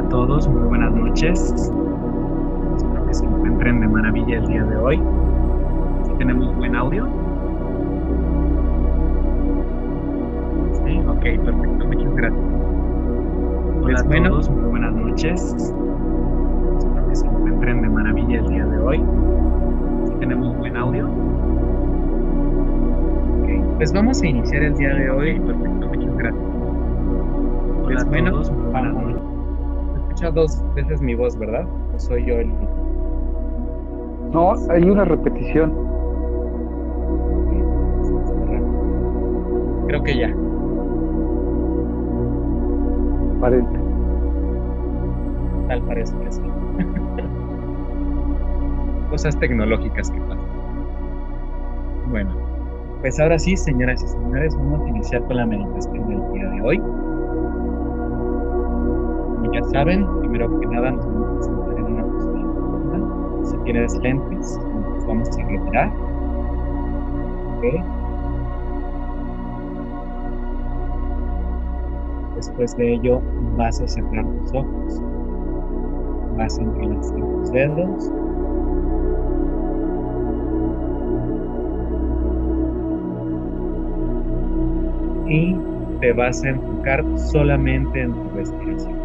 a todos, muy buenas noches. Espero que se encuentren de maravilla el día de hoy. ¿Sí tenemos buen audio? Sí, ok, perfecto, muchas gracias. Hola a todos, muy buenas noches. Espero que se encuentren de maravilla el día de hoy. ¿Sí tenemos buen audio? Ok, pues vamos a iniciar el día de hoy. Perfecto, muchas gracias. Hola a todos, muy buenas noches. Se escucha dos veces mi voz, ¿verdad? ¿O soy yo el único? No, hay una repetición. Creo que ya. Aparente. Tal parece que sí. Cosas tecnológicas que pasan. Bueno, pues ahora sí, señoras y señores, vamos a iniciar con la meditación del día de hoy. Como ya saben, primero que nada nos vamos a sentar en una postura cómoda. Si tienes lentes, nos vamos a retirar. ¿Ok? Después de ello, vas a cerrar tus ojos, vas a entrelazar tus dedos y te vas a enfocar solamente en tu respiración.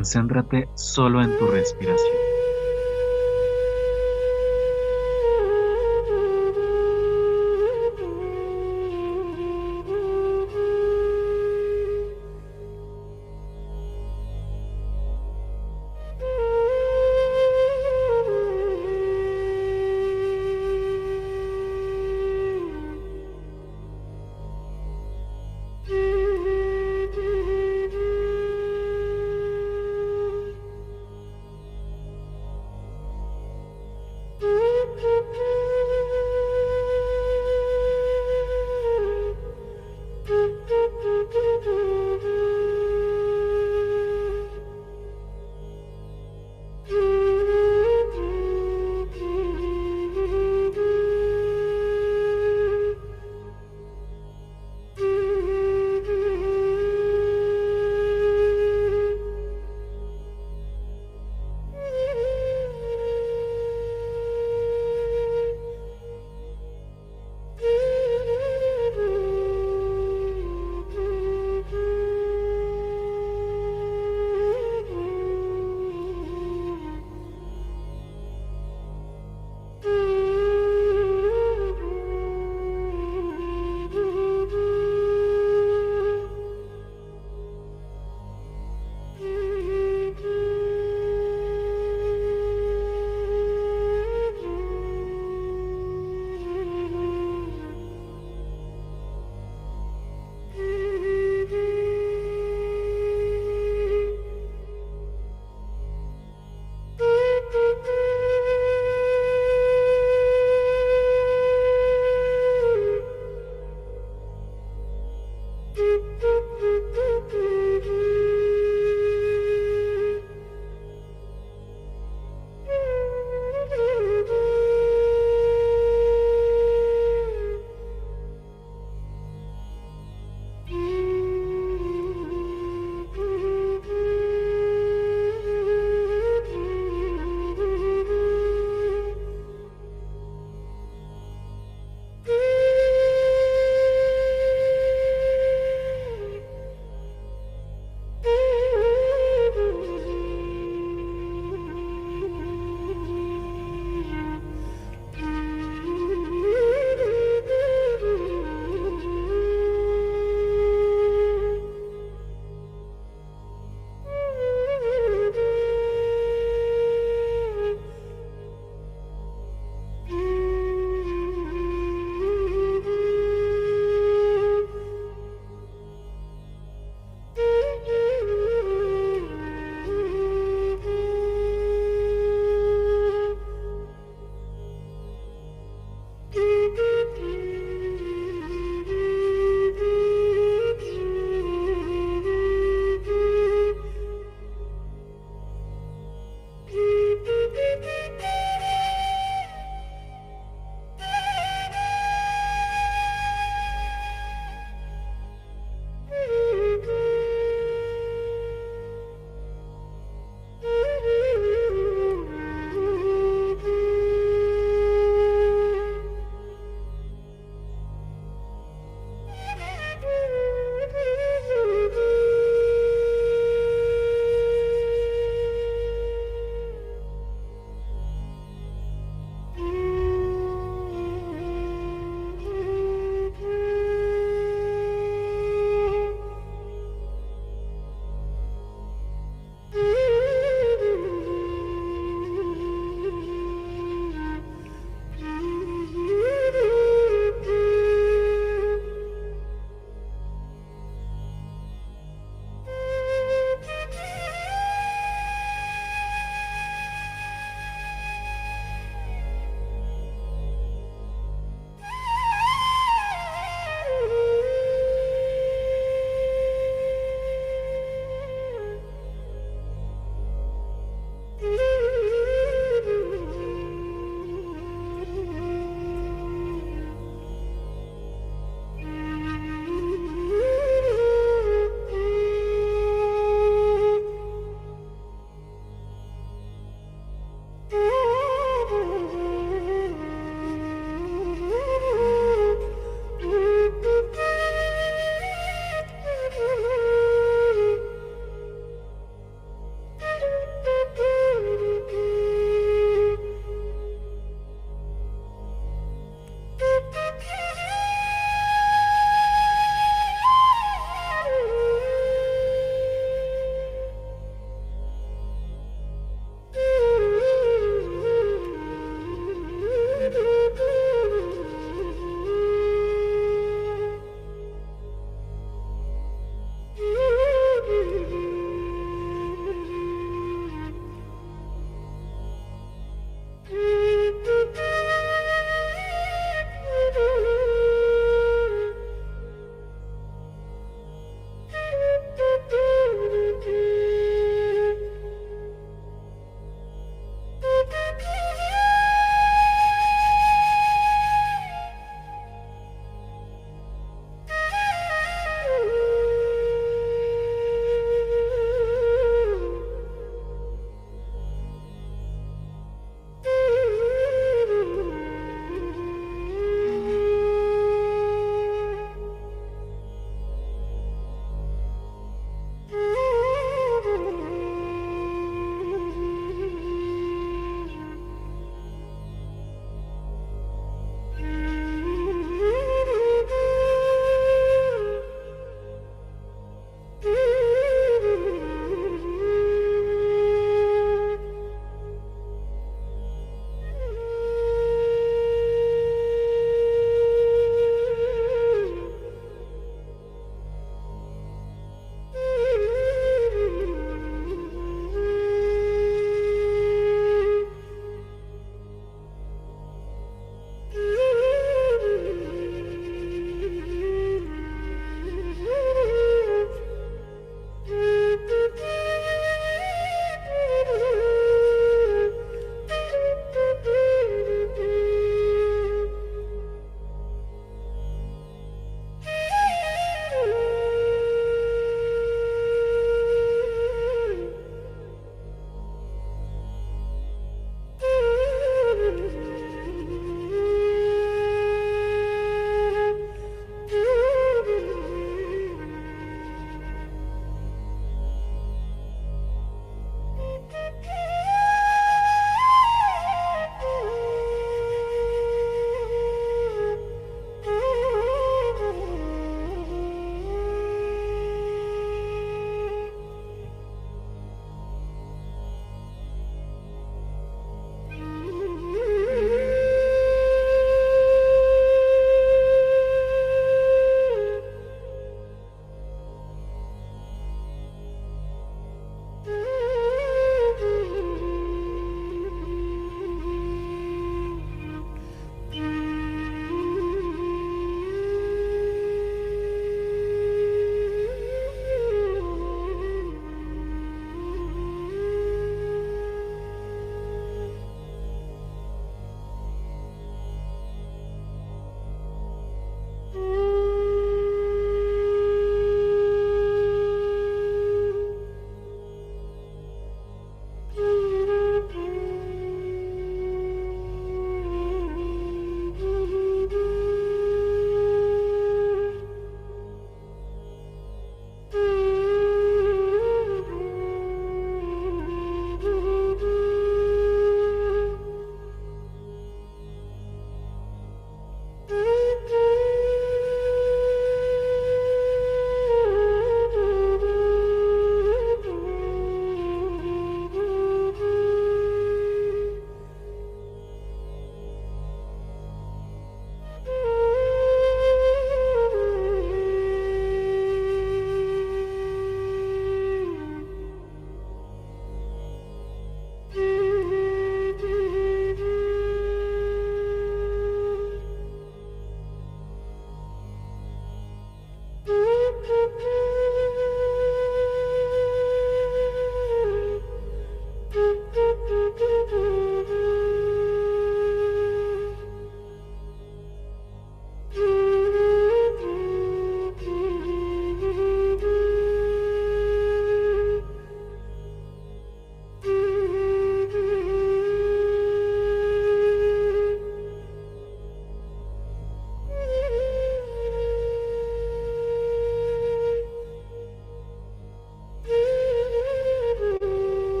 concéntrate solo en tu respiración.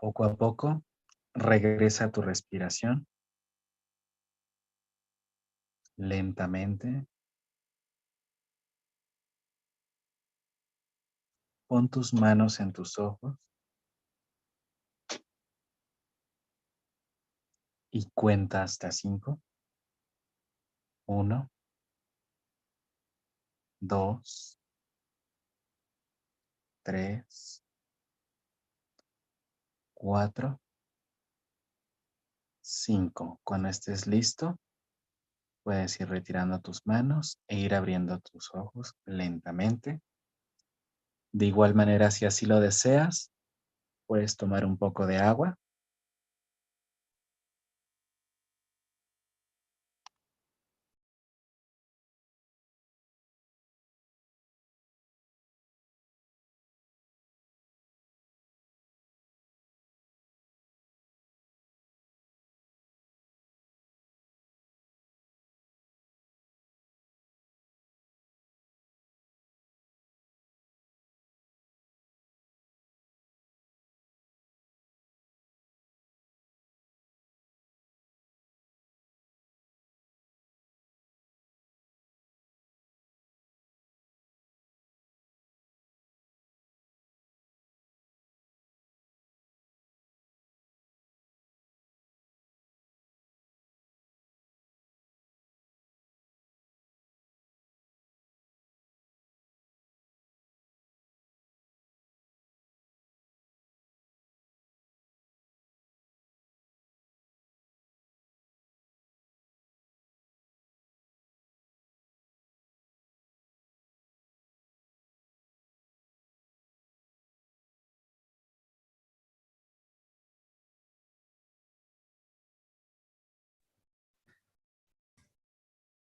Poco a poco, regresa a tu respiración. Lentamente. Pon tus manos en tus ojos. Y cuenta hasta 5. 1, 2, 3, 4, 5. Cuando estés listo, puedes ir retirando tus manos e ir abriendo tus ojos lentamente. De igual manera, si así lo deseas, puedes tomar un poco de agua.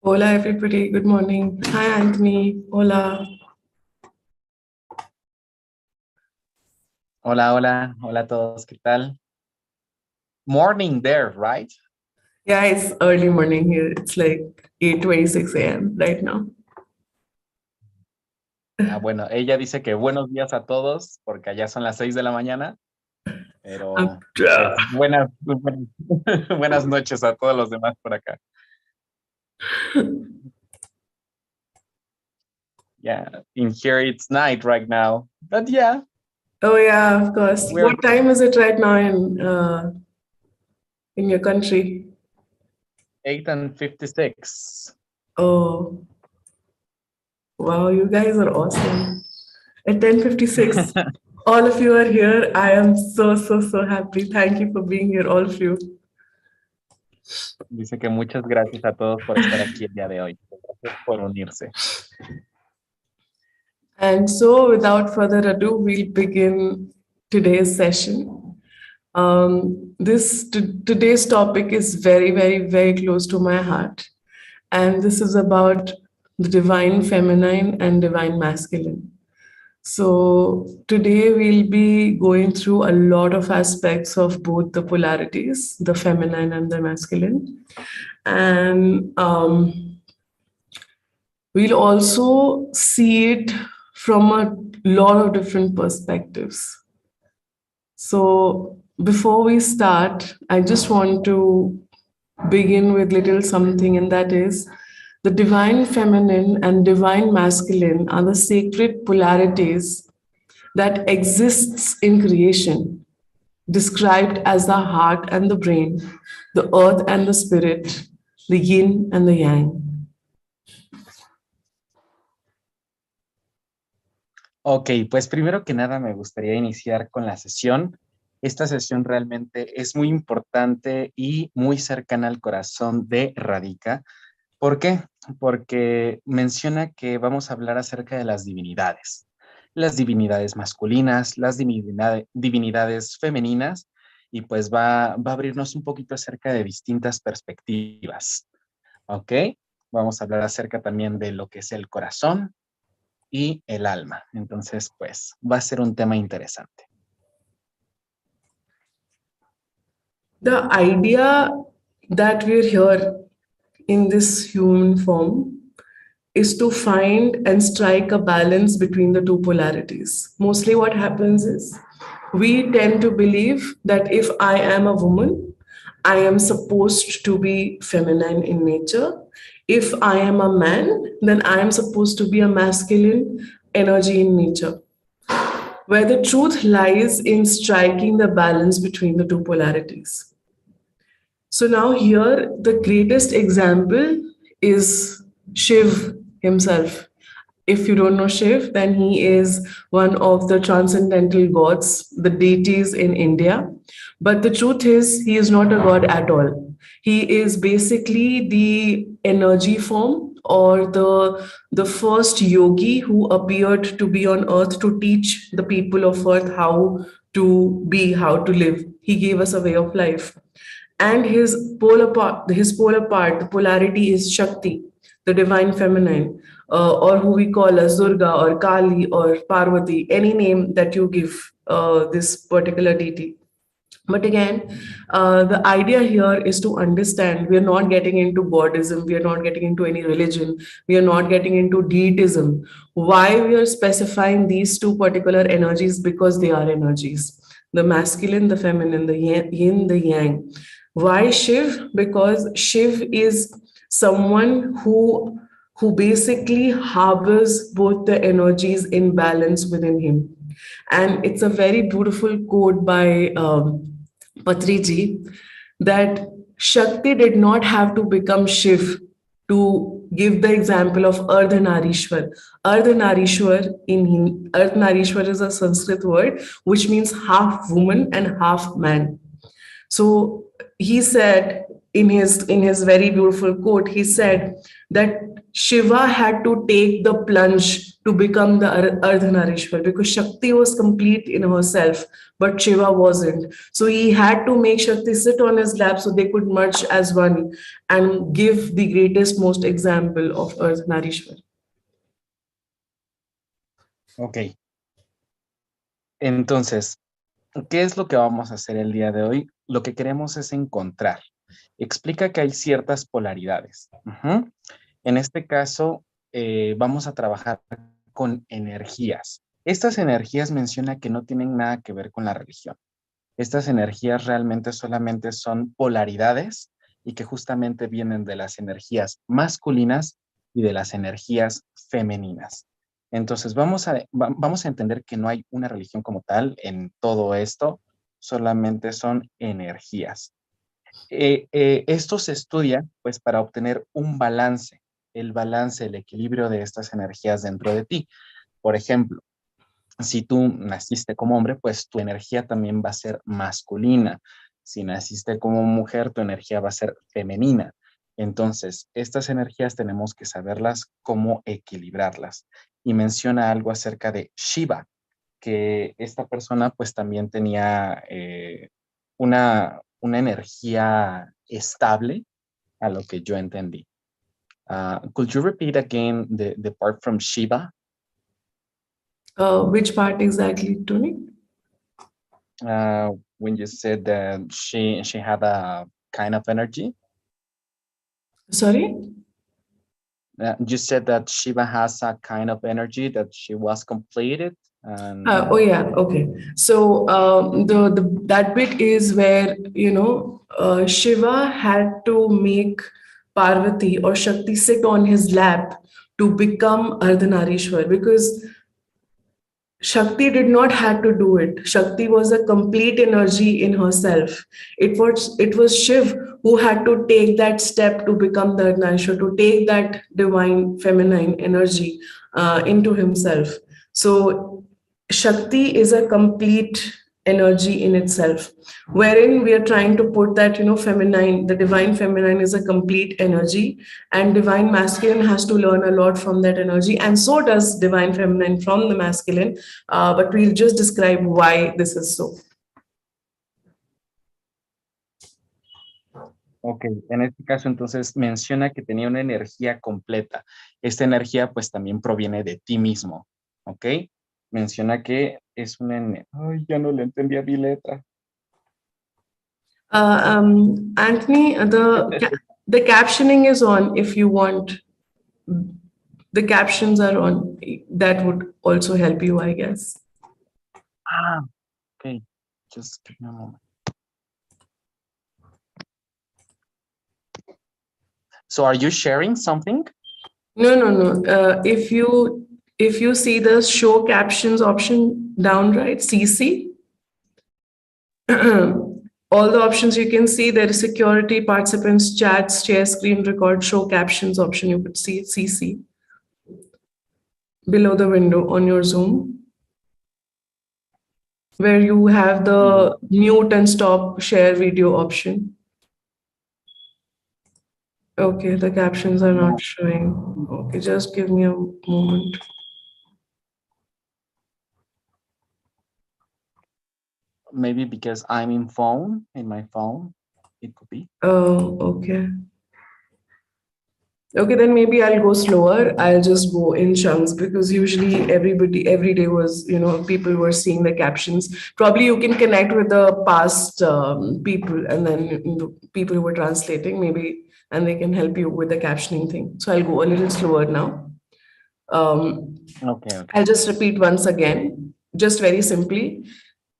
Hola everybody, good morning. Hi Anthony, hola. Hola, hola, hola a todos, ¿qué tal? Morning there, right? Yeah, it's early morning here. It's like 8:26 a.m. right now. Bueno, ella dice que buenos días a todos, porque allá son las 6 de la mañana, pero pues, buenas noches a todos los demás por acá. Yeah, in here it's night right now, but yeah. Oh yeah, of course. What time is it right now in your country? 8:56. Oh, wow, you guys are awesome. At 10:56, all of you are here. I am so happy. Thank you for being here, all of you. Dice que muchas gracias a todos por estar aquí el día de hoy. Gracias por unirse. And so, without further ado, we'll begin today's session. Today's topic is very close to my heart, and this is about the divine feminine and divine masculine. So today we'll be going through a lot of aspects of both the polarities, the feminine and the masculine, and we'll also see it from a lot of different perspectives. So before we start, I just want to begin with little something, and that is the divine feminine and divine masculine are the sacred polarities that exists in creation, described as the heart and the brain, the earth and the spirit, the yin and the yang. Ok, pues primero que nada me gustaría iniciar con la sesión. Esta sesión realmente es muy importante y muy cercana al corazón de Radhika. ¿Por qué? Porque menciona que vamos a hablar acerca de las divinidades masculinas, las divinidades femeninas, y pues va a abrirnos un poquito acerca de distintas perspectivas. ¿Ok? Vamos a hablar acerca también de lo que es el corazón y el alma. Entonces, pues, va a ser un tema interesante. The idea that we're here in this human form is to find and strike a balance between the two polarities. Mostly what happens is We tend to believe that if I am a woman, I am supposed to be feminine in nature. If I am a man, then I am supposed to be a masculine energy in nature, where the truth lies in striking the balance between the two polarities. So now here the greatest example is Shiv himself. If you don't know Shiv, then he is one of the transcendental gods, the deities in India. But the truth is, he is not a god at all. He is basically the energy form or the first yogi who appeared to be on earth to teach the people of earth how to be, how to live. He gave us a way of life. And his polar part, the polarity is Shakti, the divine feminine, or who we call as Durga or Kali or Parvati, any name that you give this particular deity. But again, the idea here is to understand we are not getting into Buddhism, we are not getting into any religion, we are not getting into deitism. Why we are specifying these two particular energies? Because they are energies, the masculine, the feminine, the yin, the yang. Why Shiv? Because Shiv is someone who basically harbors both the energies in balance within him. And it's a very beautiful quote by Patriji that Shakti did not have to become Shiv to give the example of Ardhanarishwar. Ardhanarishwar is a Sanskrit word which means half woman and half man. So he said in his very beautiful quote, he said that Shiva had to take the plunge to become the Ardhanarishwar because Shakti was complete in herself, but Shiva wasn't. So he had to make Shakti sit on his lap so they could merge as one and give the greatest, most example of Ardhanarishwar. Ok, entonces, ¿qué es lo que vamos a hacer el día de hoy? Lo que queremos es encontrar. Explica que hay ciertas polaridades. En este caso, vamos a trabajar con energías. Estas energías menciona que no tienen nada que ver con la religión. Estas energías realmente solamente son polaridades y que justamente vienen de las energías masculinas y de las energías femeninas. Entonces, vamos a entender que no hay una religión como tal en todo esto, solamente son energías. Esto se estudia pues para obtener un balance, el equilibrio de estas energías dentro de ti. Por ejemplo, si tú naciste como hombre, pues tu energía también va a ser masculina. Si naciste como mujer, tu energía va a ser femenina. Entonces, estas energías tenemos que saberlas cómo equilibrarlas. Y menciona algo acerca de Shiva, que esta persona pues también tenía una energía estable, a lo que yo entendí. Could you repeat again the part from Shiva? Which part exactly, Tony? When you said that she had a kind of energy. Sorry? You said that Shiva has a kind of energy that she was completed. And, oh yeah, okay. So that bit is where Shiva had to make Parvati or Shakti sit on his lap to become Ardhanarishwar because Shakti did not have to do it. Shakti was a complete energy in herself. It was Shiv who had to take that step to become the Ardhanarishwar, to take that divine feminine energy into himself. So Shakti is a complete energy in itself, wherein we are trying to put that, feminine, the divine feminine is a complete energy, and divine masculine has to learn a lot from that energy, and so does divine feminine from the masculine. But we'll just describe why this is so. Ok, en este caso entonces menciona que tenía una energía completa. Esta energía pues también proviene de ti mismo, ¿ok? Menciona que es una... Ay, ya no le entendía mi letra. Anthony, the captioning is on if you want. The captions are on. That would also help you, I guess. Okay, just give me a moment. So are you sharing something? No. If you see the show captions option down right, CC, all the options you can see, there is security, participants, chats, share screen, record, show captions option. You could see CC below the window on your Zoom, where you have the mute and stop share video option. Okay, the captions are not showing. Okay, just give me a moment. Maybe because I'm in my phone, it could be. Oh, okay. Okay, then maybe I'll go slower. I'll just go in chunks because usually every day was, people were seeing the captions. Probably you can connect with the past people and then people who were translating maybe, and they can help you with the captioning thing. So I'll go a little slower now. Okay. I'll just repeat once again, just very simply.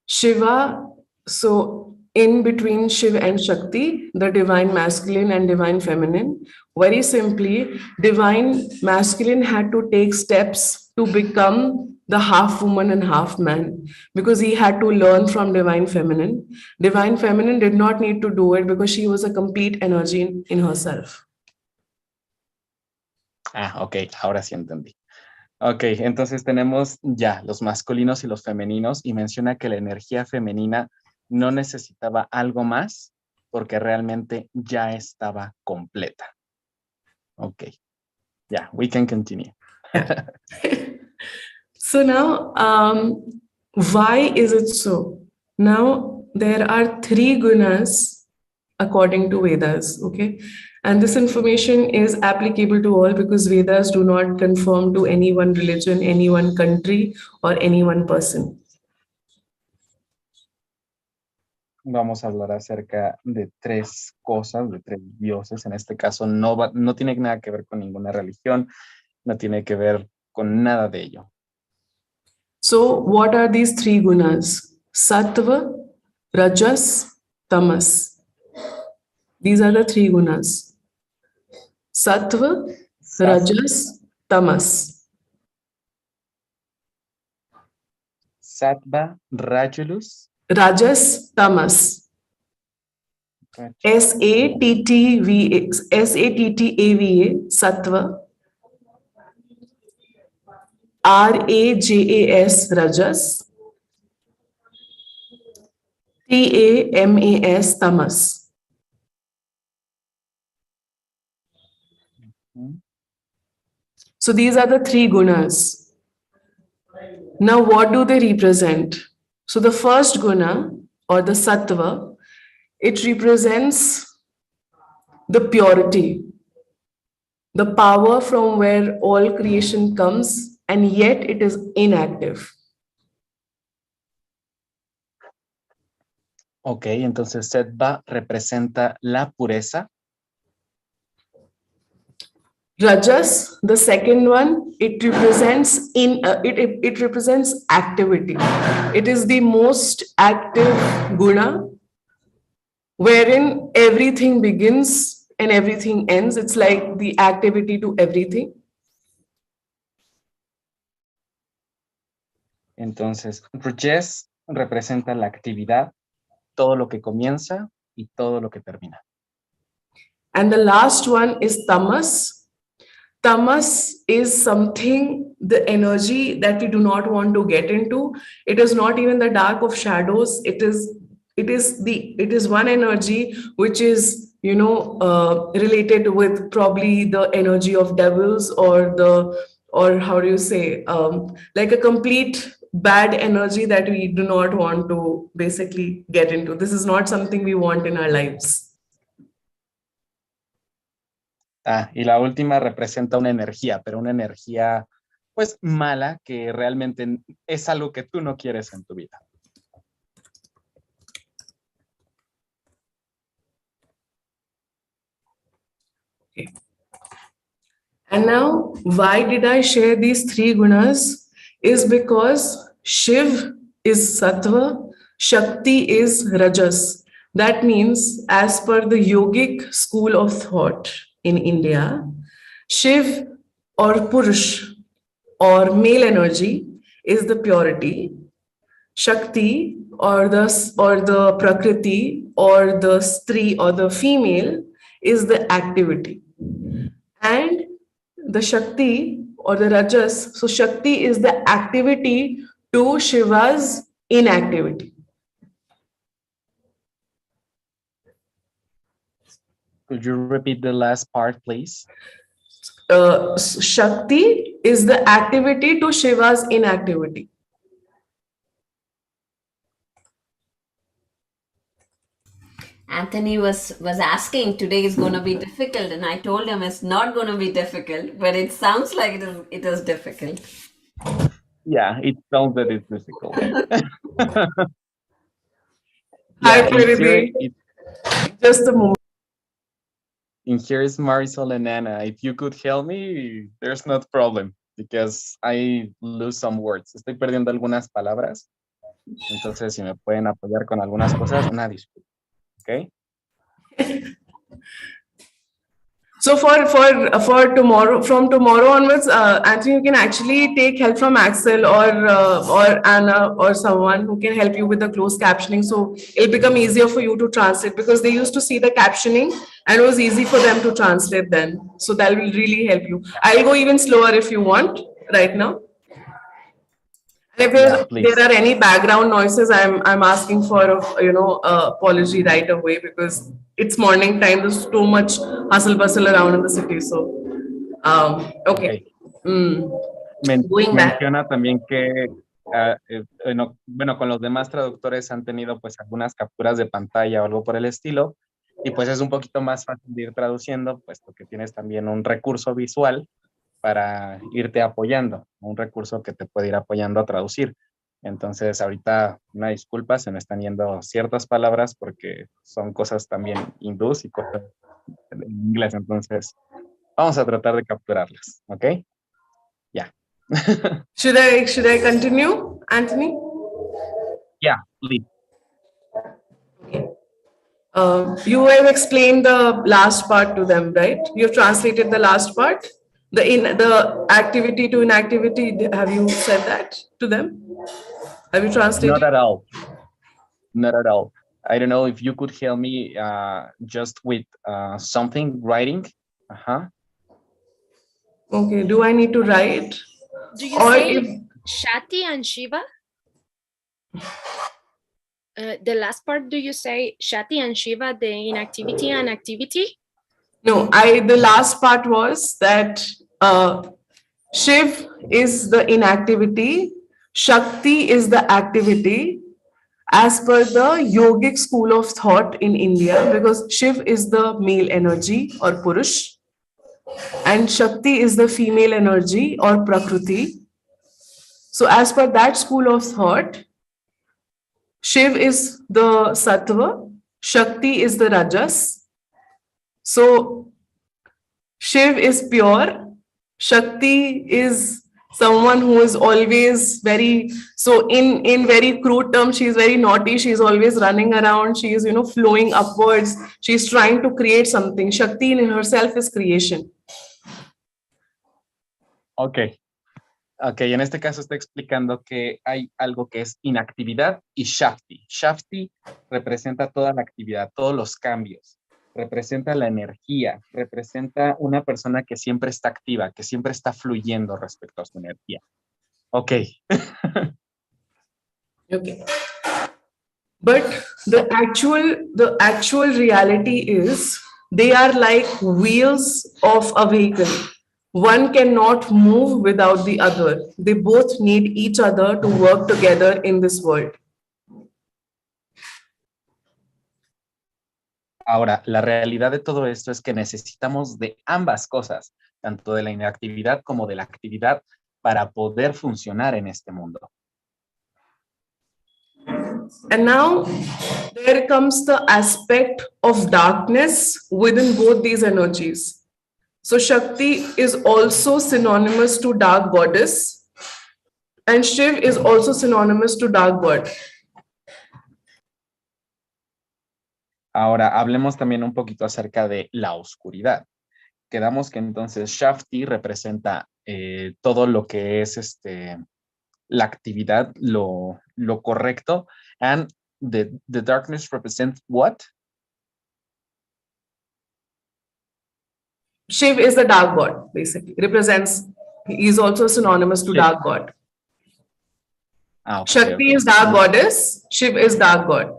Shiva, so in between Shiva and Shakti, the divine masculine and divine feminine, very simply, divine masculine had to take steps to become the half woman and half man because he had to learn from divine feminine. Divine feminine did not need to do it because she was a complete energy in herself. Ok, ahora sí entendí. Ok, entonces tenemos ya los masculinos y los femeninos y menciona que la energía femenina no necesitaba algo más porque realmente ya estaba completa. Ok, yeah, we can continue. So now, why is it so? Now, there are 3 gunas according to Vedas, okay? And this information is applicable to all because Vedas do not conform to any one religion, any one country, or any one person. Vamos a hablar acerca de 3 cosas, de 3 dioses. En este caso no tiene nada que ver con ninguna religión, no tiene que ver con nada de ello. So, what are these 3 gunas? Sattva, Rajas, Tamas. These are the 3 gunas. Sattva, Rajas, Tamas. Sattva, Rajas, Tamas. Sattva, Rajas, Tamas, Tamas. So these are the 3 gunas. Now, what do they represent? So the first guna, or the sattva, it represents the purity, the power from where all creation comes, and yet it is inactive. Ok, entonces Sattva representa la pureza. Rajas, the second one, it represents it represents activity. It is the most active guna, wherein everything begins and everything ends. It's like the activity to everything. Entonces, Rajas representa la actividad, todo lo que comienza y todo lo que termina. And the last one is tamas. Tamas is something, the energy that we do not want to get into. It is not even the dark of shadows. It is one energy which is related with probably the energy of devils or how do you say, like a complete bad energy that we do not want to basically get into. This is not something we want in our lives. Y la última representa una energía, pero una energía pues mala que realmente es algo que tú no quieres en tu vida. Okay. And now, why did I share these 3 gunas? Is because Shiv is sattva, Shakti is Rajas. That means, as per the yogic school of thought in India, Shiv or Purush or male energy is the purity. Shakti or the Prakriti or the Stri or the female is the activity. And the Shakti or the Rajas, so Shakti is the activity to Shiva's inactivity. Could you repeat the last part, please? Shakti is the activity to Shiva's inactivity. Anthony was asking today is going to be difficult, and I told him it's not going to be difficult, but it sounds like it is difficult. Yeah, it sounds that it's difficult. Hi, Clarity. Just a moment. And here is Marisol and Anna. If you could help me, there's no problem, because I lose some words. Estoy perdiendo algunas palabras. Entonces, si me pueden apoyar con algunas cosas, una disculpa. Okay? So for tomorrow, from tomorrow onwards, Anthony, you can actually take help from Axel or Anna or someone who can help you with the closed captioning. So it'll become easier for you to translate, because they used to see the captioning and it was easy for them to translate then. So that will really help you. I'll go even slower if you want right now. And if there are any background noises, I'm asking for apology right away, because it's morning time. There's too much hustle bustle around in the city. So, okay. Menciona también que, bueno, con los demás traductores han tenido pues algunas capturas de pantalla o algo por el estilo, y pues es un poquito más fácil de ir traduciendo, puesto que tienes también un recurso visual para irte apoyando, un recurso que te puede ir apoyando a traducir. Entonces, ahorita, una disculpa, se me están yendo ciertas palabras porque son cosas también hindús y cosas en inglés. Entonces, vamos a tratar de capturarlas, ¿ok? Ya. Should I continue, Anthony? Yeah, please. You have explained the last part to them, right? You've translated the last part? The activity to inactivity, have you said that to them? Have you translated? Not at all. Not at all. I don't know if you could help me just with something, writing. Okay, do I need to write? Do you say Shakti and Shiva? The last part, do you say Shakti and Shiva, the inactivity and activity? No, the last part was that Shiv is the inactivity, Shakti is the activity, as per the yogic school of thought in India, because Shiv is the male energy or Purush, and Shakti is the female energy or Prakriti. So as per that school of thought, Shiv is the Sattva, Shakti is the Rajas. So Shiv is pure, Shakti is someone who is always very, so in very crude terms, she is very naughty, she is always running around, she is, flowing upwards, she is trying to create something. Shakti in herself is creation. Ok, en este caso está explicando que hay algo que es inactividad y Shakti. Shakti representa toda la actividad, todos los cambios. Representa la energía, representa una persona que siempre está activa, que siempre está fluyendo respecto a su energía. Ok. Okay. But the actual reality is they are like wheels of a vehicle. One cannot move without the other. They both need each other to work together in this world. Ahora, la realidad de todo esto es que necesitamos de ambas cosas, tanto de la inactividad como de la actividad, para poder funcionar en este mundo. And now there comes the aspect of darkness within both these energies. So Shakti is also synonymous to dark goddess, and Shiv is also synonymous to dark god. Ahora, hablemos también un poquito acerca de la oscuridad. Quedamos que entonces Shakti representa todo lo que es la actividad, lo correcto. And the darkness represents what? Shiv is the dark god, basically. Represents, he is also synonymous to Shiv. dark god. Ah, okay, Shakti okay. is dark goddess, Shiv is dark god.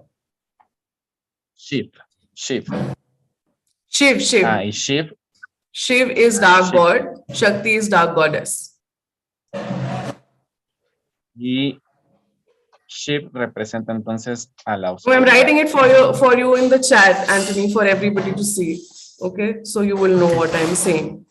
Shiv. Shiv. Ah, y Shiv. Shiv is dark Shiv. god, Shakti is dark goddess. Y Shiv representa entonces a la So oscuridad. I'm writing it for you in the chat, Anthony, for everybody to see. Okay, so you will know what I'm saying.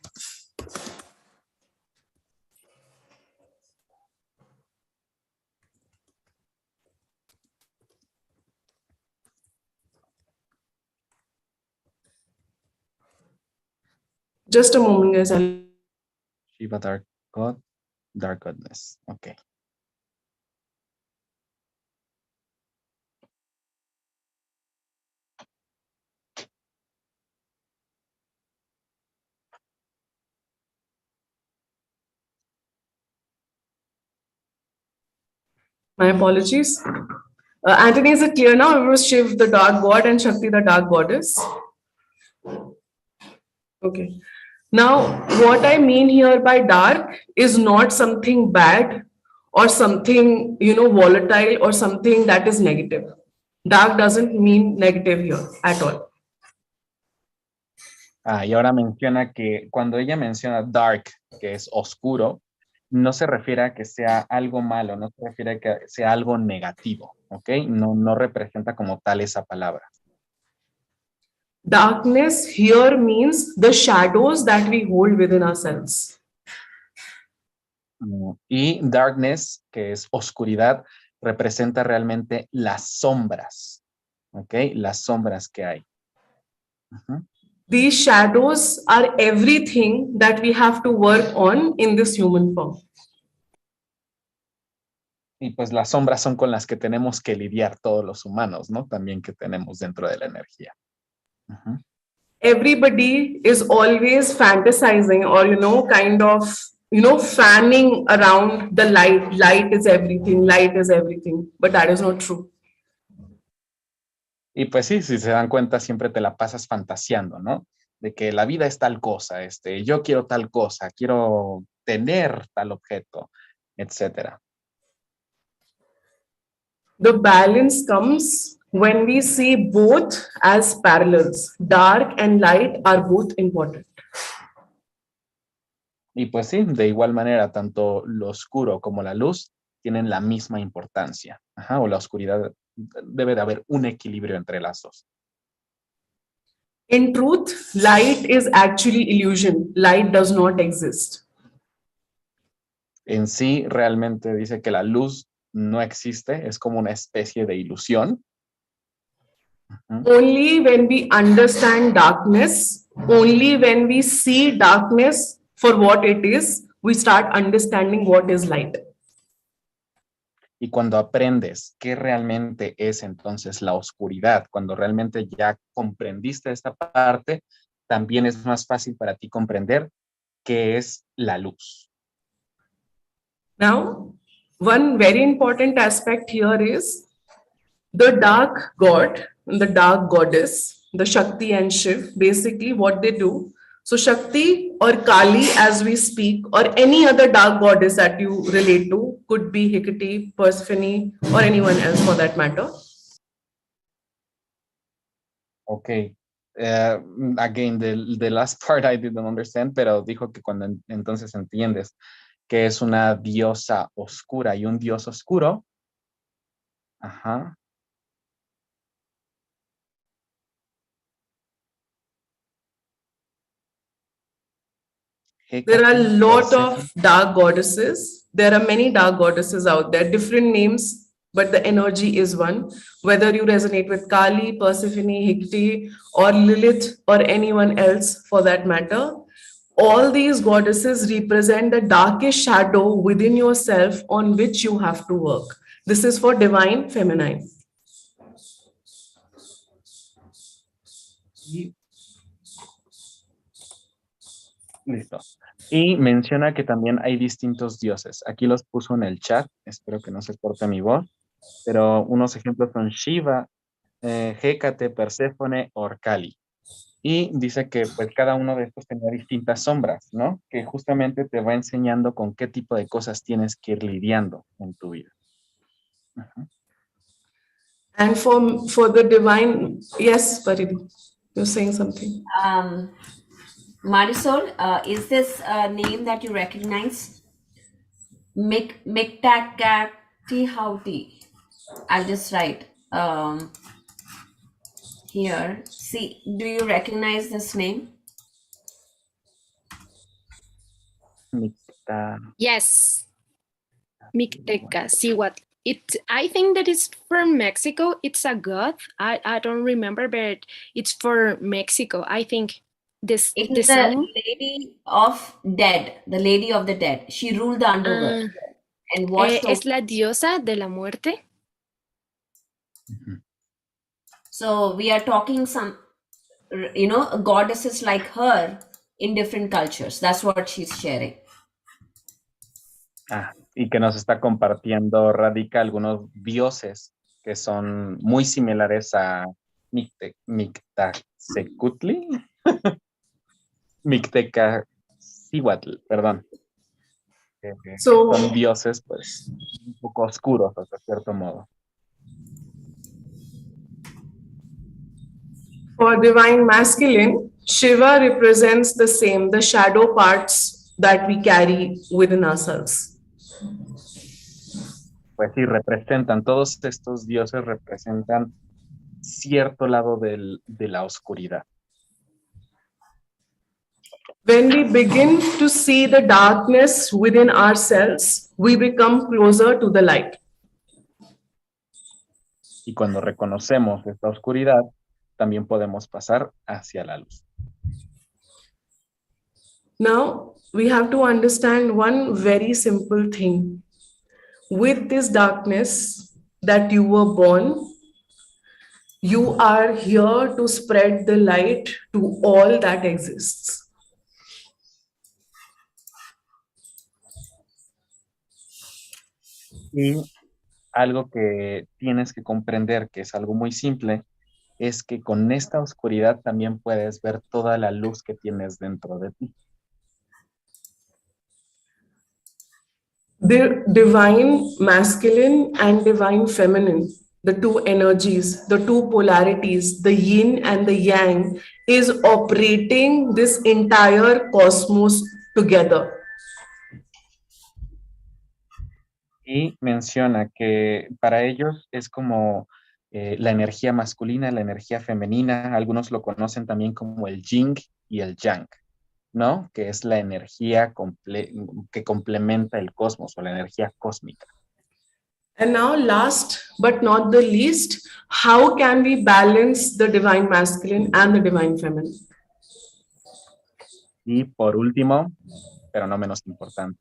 Just a moment, guys. Shiva, dark god, dark goddess. Okay. My apologies. Anthony, is it clear now? It was Shiv, the dark god, and Shakti, the dark goddess. Okay. Now, what I mean here by dark is not something bad or something, volatile or something that is negative. Dark doesn't mean negative here at all. Ah, y ahora menciona que cuando ella menciona dark, que es oscuro, no se refiere a que sea algo malo, no se refiere a que sea algo negativo, ¿ok? No representa como tal esa palabra. Darkness here means the shadows that we hold within ourselves. Y darkness, que es oscuridad, representa realmente las sombras, ¿ok? Las sombras que hay. These shadows are everything that we have to work on in this human form. Y pues las sombras son con las que tenemos que lidiar todos los humanos, ¿no? También que tenemos dentro de la energía. Everybody is always fantasizing or, kind of, fanning around the light. Light is everything, but that is not true. Y pues sí, si se dan cuenta, siempre te la pasas fantaseando, ¿no? De que la vida es tal cosa, yo quiero tal cosa, quiero tener tal objeto, etcétera. The balance comes when we see both as parallels. Dark and light are both important. Y pues sí, de igual manera, tanto lo oscuro como la luz tienen la misma importancia. O la oscuridad, debe de haber un equilibrio entre las dos. In truth, light is actually illusion. Light does not exist. En sí, realmente dice que la luz no existe, es como una especie de ilusión. Only when we understand darkness, only when we see darkness for what it is, we start understanding what is light. Y cuando aprendes qué realmente es entonces la oscuridad, cuando realmente ya comprendiste esta parte, también es más fácil para ti comprender qué es la luz. Now, one very important aspect here is the dark god and the dark goddess, the Shakti and Shiv, basically what they do. So Shakti or Kali as we speak, or any other dark goddess that you relate to, could be Hecate, Persephone, or anyone else for that matter. Okay. Again, the last part I didn't understand, pero dijo que cuando entonces entiendes que es una diosa oscura y un dios oscuro. Ajá. There are a lot of dark goddesses. There are many dark goddesses out there, different names, but the energy is one. Whether you resonate with Kali, Persephone, Hecate, or Lilith, or anyone else for that matter, all these goddesses represent the darkest shadow within yourself on which you have to work. This is for divine feminine. Y listo. Y menciona que también hay distintos dioses. Aquí los puso en el chat. Espero que no se corte mi voz. Pero unos ejemplos son Shiva, Hécate, Perséfone, Orcali. Y dice que pues cada uno de estos tenía distintas sombras, ¿no? Que justamente te va enseñando con qué tipo de cosas tienes que ir lidiando en tu vida. Uh-huh. And for the divine, yes, Paridi, you're saying something. Marisol, is this a name that you recognize? Miktakatihauti. I'll just write here. See, do you recognize this name? Yes. Mixteca, see what I think that is from Mexico. It's a god. I don't remember, but it's for Mexico. I think this It the is the song. lady of dead, the lady of the dead. She ruled the underworld and watched over. Es la diosa de la muerte. So we are talking some, goddesses like her in different cultures. That's what she's sharing. Y que nos está compartiendo Radica algunos dioses que son muy similares a Mictacecutli. Mictecacihuatl, perdón. Son dioses, pues, un poco oscuros, hasta cierto modo. For divine masculine, Shiva represents the same, the shadow parts that we carry within ourselves. Pues sí, todos estos dioses representan cierto lado de la oscuridad. When we begin to see the darkness within ourselves, we become closer to the light. Y cuando reconocemos esta oscuridad, también podemos pasar hacia la luz. Now, we have to understand one very simple thing. With this darkness that you were born, you are here to spread the light to all that exists. Y algo que tienes que comprender, que es algo muy simple, es que con esta oscuridad también puedes ver toda la luz que tienes dentro de ti. The divine masculine and divine feminine, the two energies, the two polarities, the yin and the yang, is operating this entire cosmos together. Y menciona que para ellos es como la energía masculina, la energía femenina, algunos lo conocen también como el yin y el yang, ¿no? Que es la energía que complementa el cosmos o la energía cósmica. And now, last but not the least, how can we balance the divine masculine and the divine feminine? Y por último, pero no menos importante,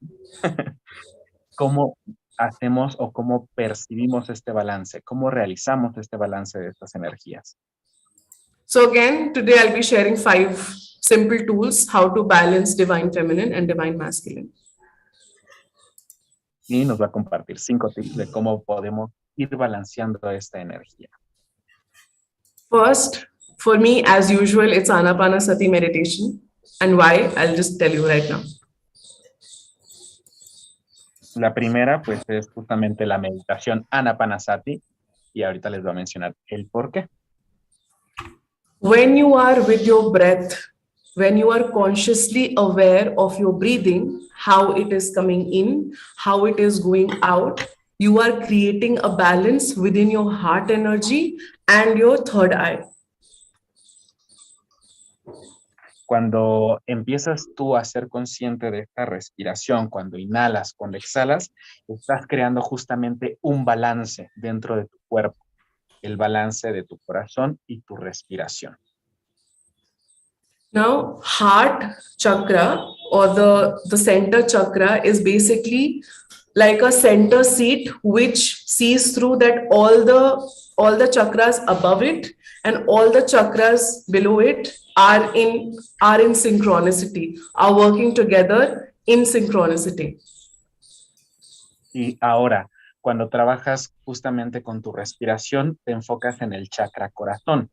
¿cómo hacemos o cómo percibimos este balance? ¿Cómo realizamos este balance de estas energías? So again, today I'll be sharing 5 simple tools how to balance divine feminine and divine masculine. Y nos va a compartir 5 tips de cómo podemos ir balanceando esta energía. First, for me, as usual, it's Anapanasati meditation. And why? I'll just tell you right now. La primera, pues, es justamente la meditación Anapanasati. Y ahorita les voy a mencionar el por qué. When you are with your breath, when you are consciously aware of your breathing, how it is coming in, how it is going out, you are creating a balance within your heart energy and your third eye. Cuando empiezas tú a ser consciente de esta respiración, cuando inhalas, cuando exhalas, estás creando justamente un balance dentro de tu cuerpo, el balance de tu corazón y tu respiración. Now, heart chakra or the center chakra is basically like a center seat which sees through that all the chakras above it and all the chakras below it are in synchronicity, are working together in synchronicity. Y ahora, cuando trabajas justamente con tu respiración, te enfocas en el chakra corazón.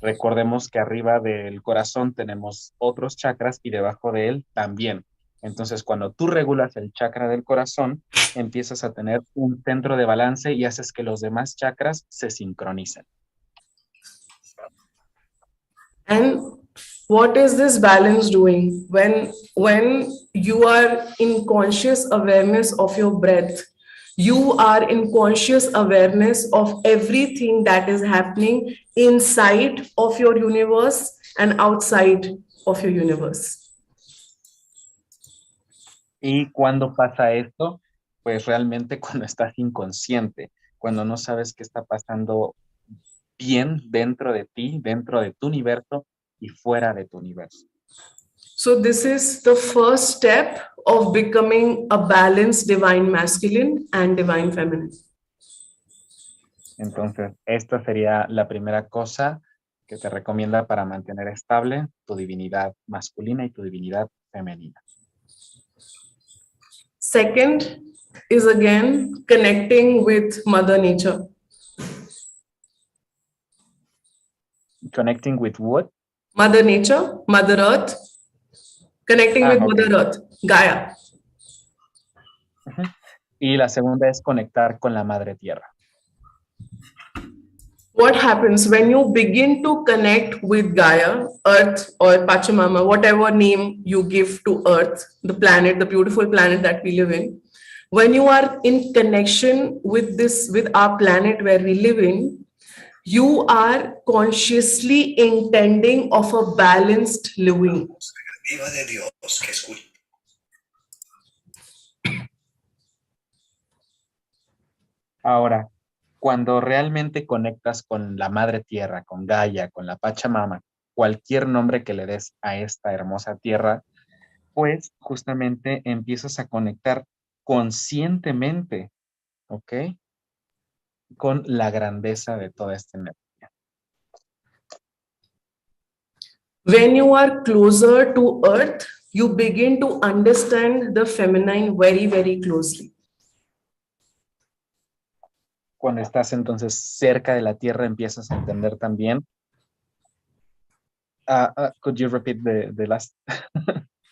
Recordemos que arriba del corazón tenemos otros chakras y debajo de él también. Entonces, cuando tú regulas el chakra del corazón, empiezas a tener un centro de balance y haces que los demás chakras se sincronicen. And what is this balance doing? When you are in conscious awareness of your breath, you are in conscious awareness of everything that is happening inside of your universe and outside of your universe. ¿Y cuándo pasa esto? Pues realmente cuando estás inconsciente, cuando no sabes qué está pasando bien dentro de ti, dentro de tu universo y fuera de tu universo. So this is the first step of becoming a balanced divine masculine and divine feminine. Entonces, esta sería la primera cosa que te recomienda para mantener estable tu divinidad masculina y tu divinidad femenina. Second is again connecting with Mother Nature. Connecting with what? Mother Nature, Mother Earth, connecting with Okay. Mother Earth, Gaia. Y la segunda es conectar con la Madre Tierra. What happens when you begin to connect with Gaia, Earth, or Pachamama, whatever name you give to Earth, the planet, the beautiful planet that we live in? When you are in connection with this, with our planet where we live in, you are consciously intending of a balanced living. Viva de Dios, que escucha. Ahora, cuando realmente conectas con la Madre Tierra, con Gaia, con la Pachamama, cualquier nombre que le des a esta hermosa tierra, pues justamente empiezas a conectar conscientemente, ¿ok? Con la grandeza de toda esta energía. When you are closer to Earth, you begin to understand the feminine very, very closely. Cuando estás entonces cerca de la tierra, empiezas a entender también. Could you repeat the last?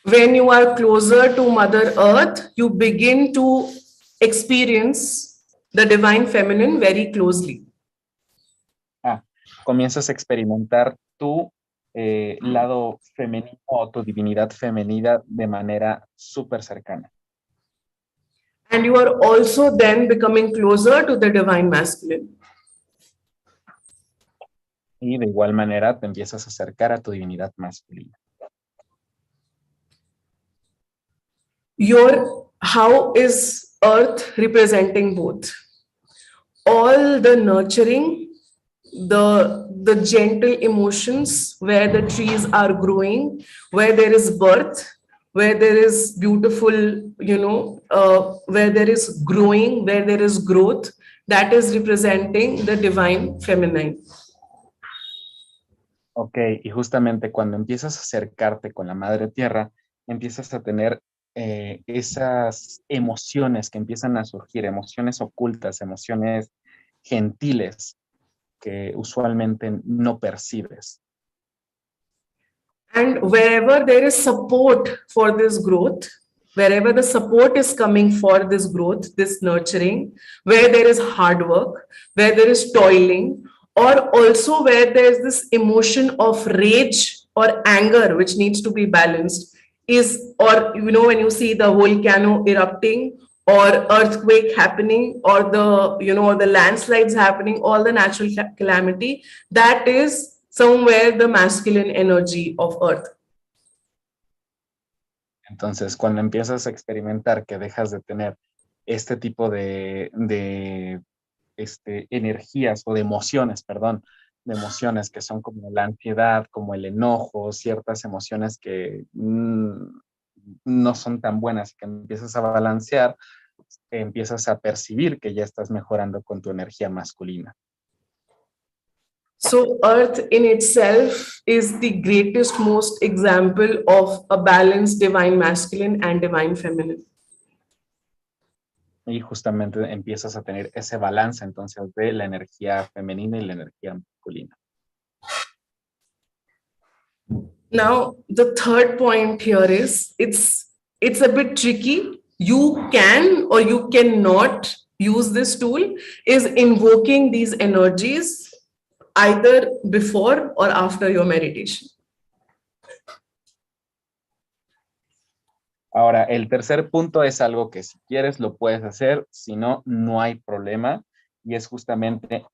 When you are closer to Mother Earth, you begin to experience the divine feminine very closely. Comienzas a experimentar tu lado femenino o tu divinidad femenina de manera súper cercana. And you are also then becoming closer to the divine masculine. Y de igual manera te empiezas a acercar a tu divinidad masculina. How is Earth representing both? All the nurturing, the gentle emotions where the trees are growing, where there is birth, where there is beautiful, where there is growing, where there is growth, that is representing the divine feminine. Ok, y justamente cuando empiezas a acercarte con la Madre Tierra, empiezas a tener esas emociones que empiezan a surgir, emociones ocultas, emociones gentiles que usualmente no percibes. And wherever there is support for this growth, wherever the support is coming for this growth, this nurturing, where there is hard work, where there is toiling, or also where there is this emotion of rage or anger, which needs to be balanced, when you see the volcano erupting or earthquake happening or the landslides happening, all the natural calamity, that is somewhere the masculine energy of Earth. Entonces, cuando empiezas a experimentar que dejas de tener este tipo de energías o de emociones, de emociones que son como la ansiedad, como el enojo, ciertas emociones que no son tan buenas, que empiezas a balancear, empiezas a percibir que ya estás mejorando con tu energía masculina. So Earth in itself is the greatest, most example of a balanced divine masculine and divine feminine. Y justamente empiezas a tener ese balance entonces de la energía femenina y la energía masculina. Now, the third point here is it's a bit tricky. You can or you cannot use this tool is invoking these energies either before or after your meditation. Ahora, el tercer punto es algo que si quieres lo puedes hacer, si no, no hay problema. Y es justamente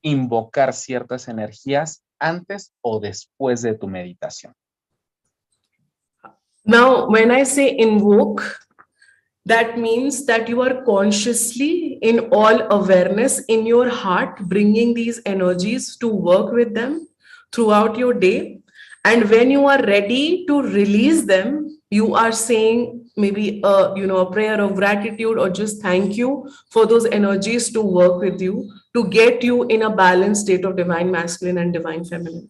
invocar ciertas energías antes o después de tu meditación. Now, when I say invoke, that means that you are consciously in all awareness in your heart, bringing these energies to work with them throughout your day. And when you are ready to release them, you are saying maybe a prayer of gratitude or just thank you for those energies to work with you, to get you in a balanced state of divine masculine and divine feminine.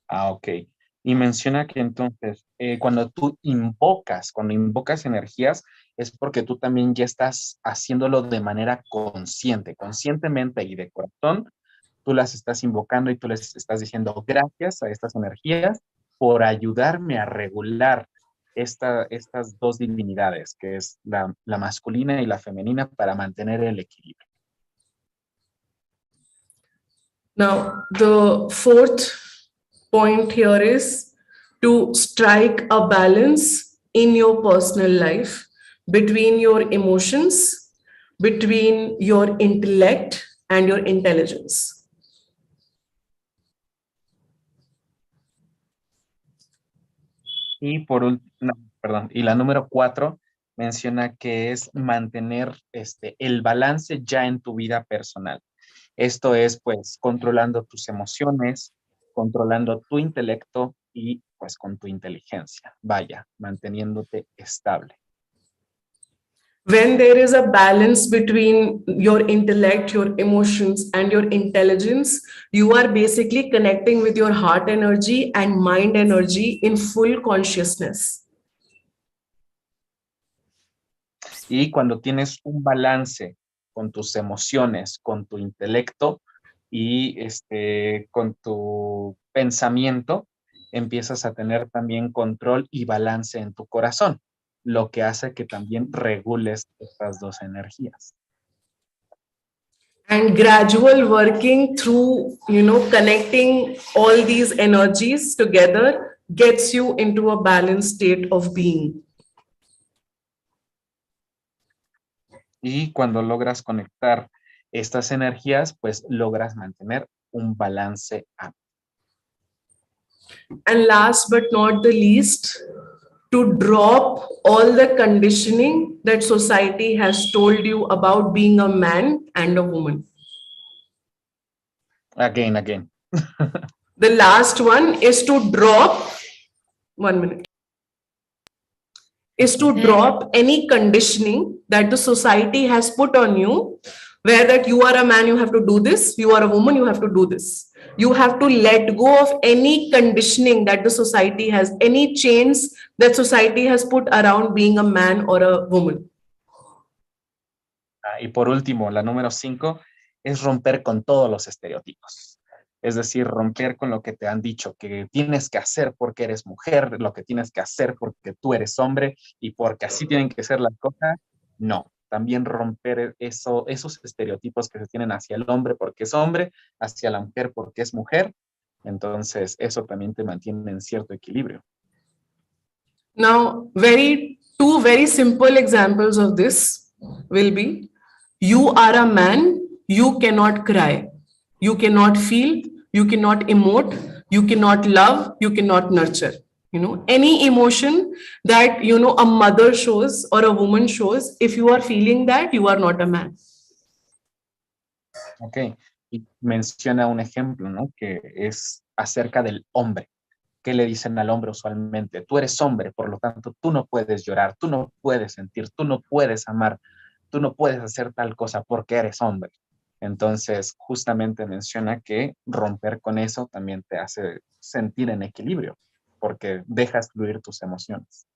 Ok. Y menciona que entonces cuando invocas energías, es porque tú también ya estás haciéndolo de manera conscientemente y de corazón. Tú las estás invocando y tú les estás diciendo gracias a estas energías por ayudarme a regular estas dos divinidades, que es la masculina y la femenina, para mantener el equilibrio. Now, the fourth point here is to strike a balance in your personal life between your emotions, between your intellect and your intelligence. Y y la número 4 menciona que es mantener el balance ya en tu vida personal. Esto es, pues, controlando tus emociones, controlando tu intelecto y, pues, con tu inteligencia. Vaya, manteniéndote estable. When there is a balance between your intellect, your emotions, and your intelligence, you are basically connecting with your heart energy and mind energy in full consciousness. Y cuando tienes un balance con tus emociones, con tu intelecto y con tu pensamiento, empiezas a tener también control y balance en tu corazón, lo que hace que también regules estas dos energías. And gradual working through, connecting all these energies together gets you into a balanced state of being. Y cuando logras conectar estas energías, pues logras mantener un balance amplio. And last but not the least, to drop all the conditioning that society has told you about being a man and a woman. Again. The last one is to drop, 1 minute, is to drop any conditioning that the society has put on you, where that you are a man, you have to do this, you are a woman, you have to do this. You have to let go of any conditioning that the society has, any chains that society has put around being a man or a woman. Y por último, la número 5 es romper con todos los estereotipos. Es decir, romper con lo que te han dicho que tienes que hacer porque eres mujer, lo que tienes que hacer porque tú eres hombre y porque así tienen que ser las cosas. No, también romper esos estereotipos que se tienen hacia el hombre porque es hombre, hacia la mujer porque es mujer. Entonces, eso también te mantiene en cierto equilibrio. Now, two very simple examples of this will be, you are a man, you cannot cry, you cannot feel, you cannot emote, you cannot love, you cannot nurture. Any emotion that, a mother shows or a woman shows, if you are feeling that, you are not a man. Ok, y menciona un ejemplo, ¿no? Que es acerca del hombre. ¿Qué le dicen al hombre usualmente? Tú eres hombre, por lo tanto, tú no puedes llorar, tú no puedes sentir, tú no puedes amar, tú no puedes hacer tal cosa porque eres hombre. Entonces, justamente menciona que romper con eso también te hace sentir en equilibrio, porque dejas fluir tus emociones.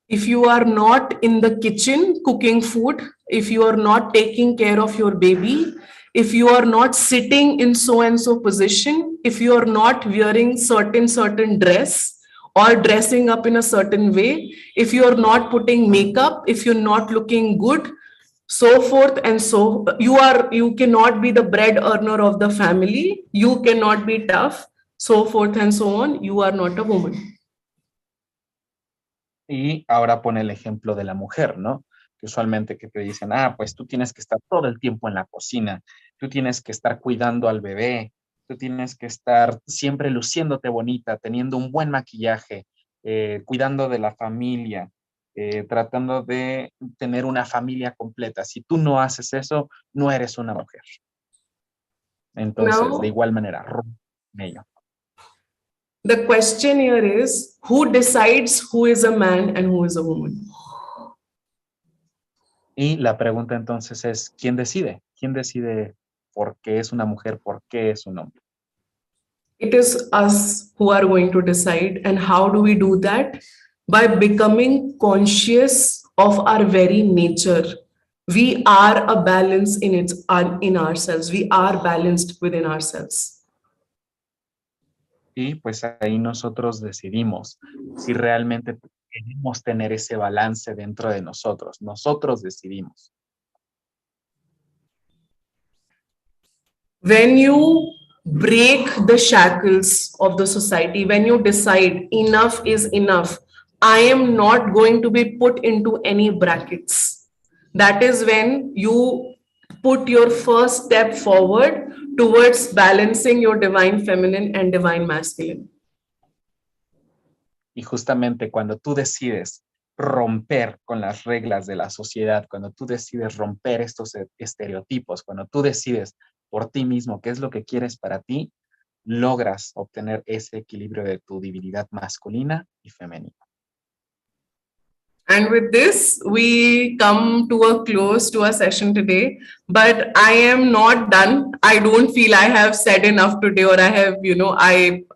If you are not in the kitchen cooking food, if you are not taking care of your baby, if you are not sitting in so and so position, if you are not wearing certain dress or dressing up in a certain way, if you are not putting makeup, if you're not looking good, so forth and so you cannot be the bread earner of the family, you cannot be tough, so forth and so on, you are not a woman. Y ahora pone el ejemplo de la mujer, ¿no? Que usualmente que te dicen, pues tú tienes que estar todo el tiempo en la cocina, tú tienes que estar cuidando al bebé, tú tienes que estar siempre luciéndote bonita, teniendo un buen maquillaje, cuidando de la familia, tratando de tener una familia completa. Si tú no haces eso, no eres una mujer. Entonces, No. de igual manera, rompe en ello. The question here is, who decides who is a man and who is a woman? Y la pregunta entonces es, ¿quién decide? ¿Quién decide por qué es una mujer, por qué es un hombre? It is us who are going to decide. And how do we do that? By becoming conscious of our very nature. We are a balance in ourselves. We are balanced within ourselves. Y pues ahí nosotros decidimos si realmente queremos tener ese balance dentro de nosotros. Nosotros decidimos. When you break the shackles of the society, when you decide enough is enough, I am not going to be put into any brackets. That is when you put your first step forward towards balancing your divine feminine and divine masculine. Y justamente cuando tú decides romper con las reglas de la sociedad, cuando tú decides romper estos estereotipos, cuando tú decides por ti mismo qué es lo que quieres para ti, logras obtener ese equilibrio de tu divinidad masculina y femenina. And with this, we come to a close to our session today. But I am not done. I don't feel I have said enough today, or I have,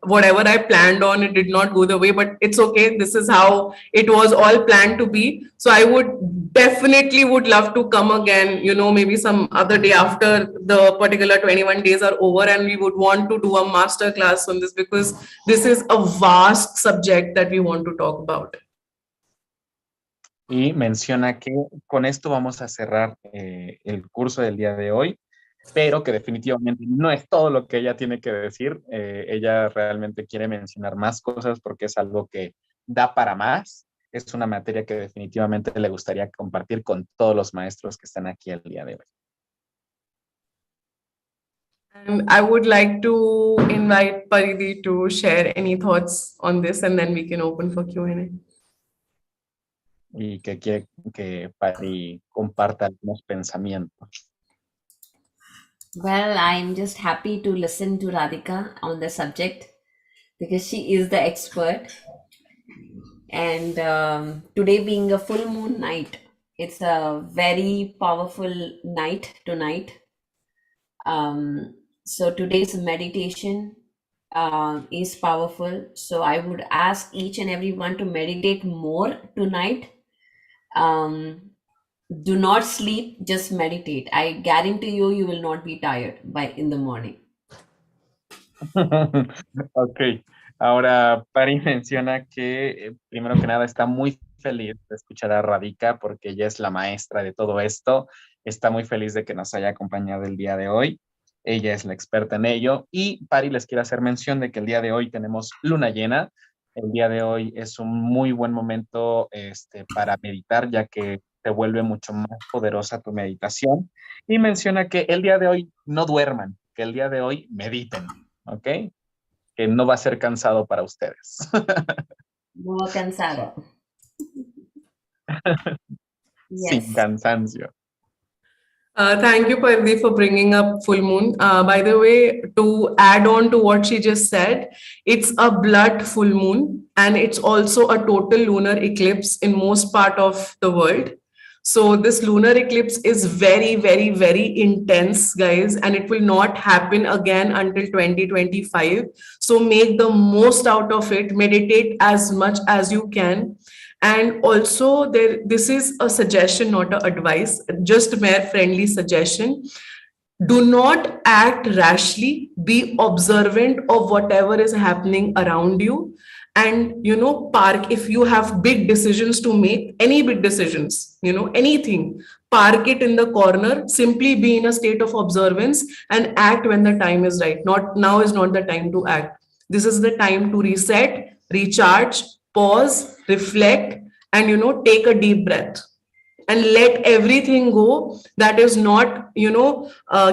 whatever I planned on, it did not go the way, but it's okay. This is how it was all planned to be. So I would definitely love to come again, maybe some other day after the particular 21 days are over, and we would want to do a master class on this, because this is a vast subject that we want to talk about. Y menciona que con esto vamos a cerrar el curso del día de hoy, pero que definitivamente no es todo lo que ella tiene que decir. Ella realmente quiere mencionar más cosas porque es algo que da para más. Es una materia que definitivamente le gustaría compartir con todos los maestros que están aquí el día de hoy. And I would like to invite Paridhi to share any thoughts on this, and then we can open for Q&A. Y que quiere que Pari comparta algunos pensamientos. Well, I'm just happy to listen to Radhika on the subject because she is the expert. And today being a full moon night, it's a very powerful night tonight. So today's meditation is powerful. So I would ask each and everyone to meditate more tonight. Do not sleep, just meditate. I guarantee you will not be tired in the morning. Ok, ahora Pari menciona que primero que nada está muy feliz de escuchar a Radhika porque ella es la maestra de todo esto. Está muy feliz de que nos haya acompañado el día de hoy. Ella es la experta en ello. Y Pari les quiere hacer mención de que el día de hoy tenemos luna llena. El día de hoy es un muy buen momento para meditar, ya que te vuelve mucho más poderosa tu meditación. Y menciona que el día de hoy no duerman, que el día de hoy mediten, ¿ok? Que no va a ser cansado para ustedes. No cansado. Yes. Sin cansancio. Thank you, Paridhi, for bringing up full moon. By the way, to add on to what she just said, it's a blood full moon, and it's also a total lunar eclipse in most part of the world. So this lunar eclipse is very, very, very intense, guys, and it will not happen again until 2025. So make the most out of it. Meditate as much as you can. And also, this is a suggestion, not an advice, just a mere friendly suggestion. Do not act rashly. Be observant of whatever is happening around you. And, park, if you have big decisions to make, any big decisions, anything, park it in the corner. Simply be in a state of observance and act when the time is right. Not now is not the time to act. This is the time to reset, recharge, pause, reflect, and take a deep breath and let everything go that is not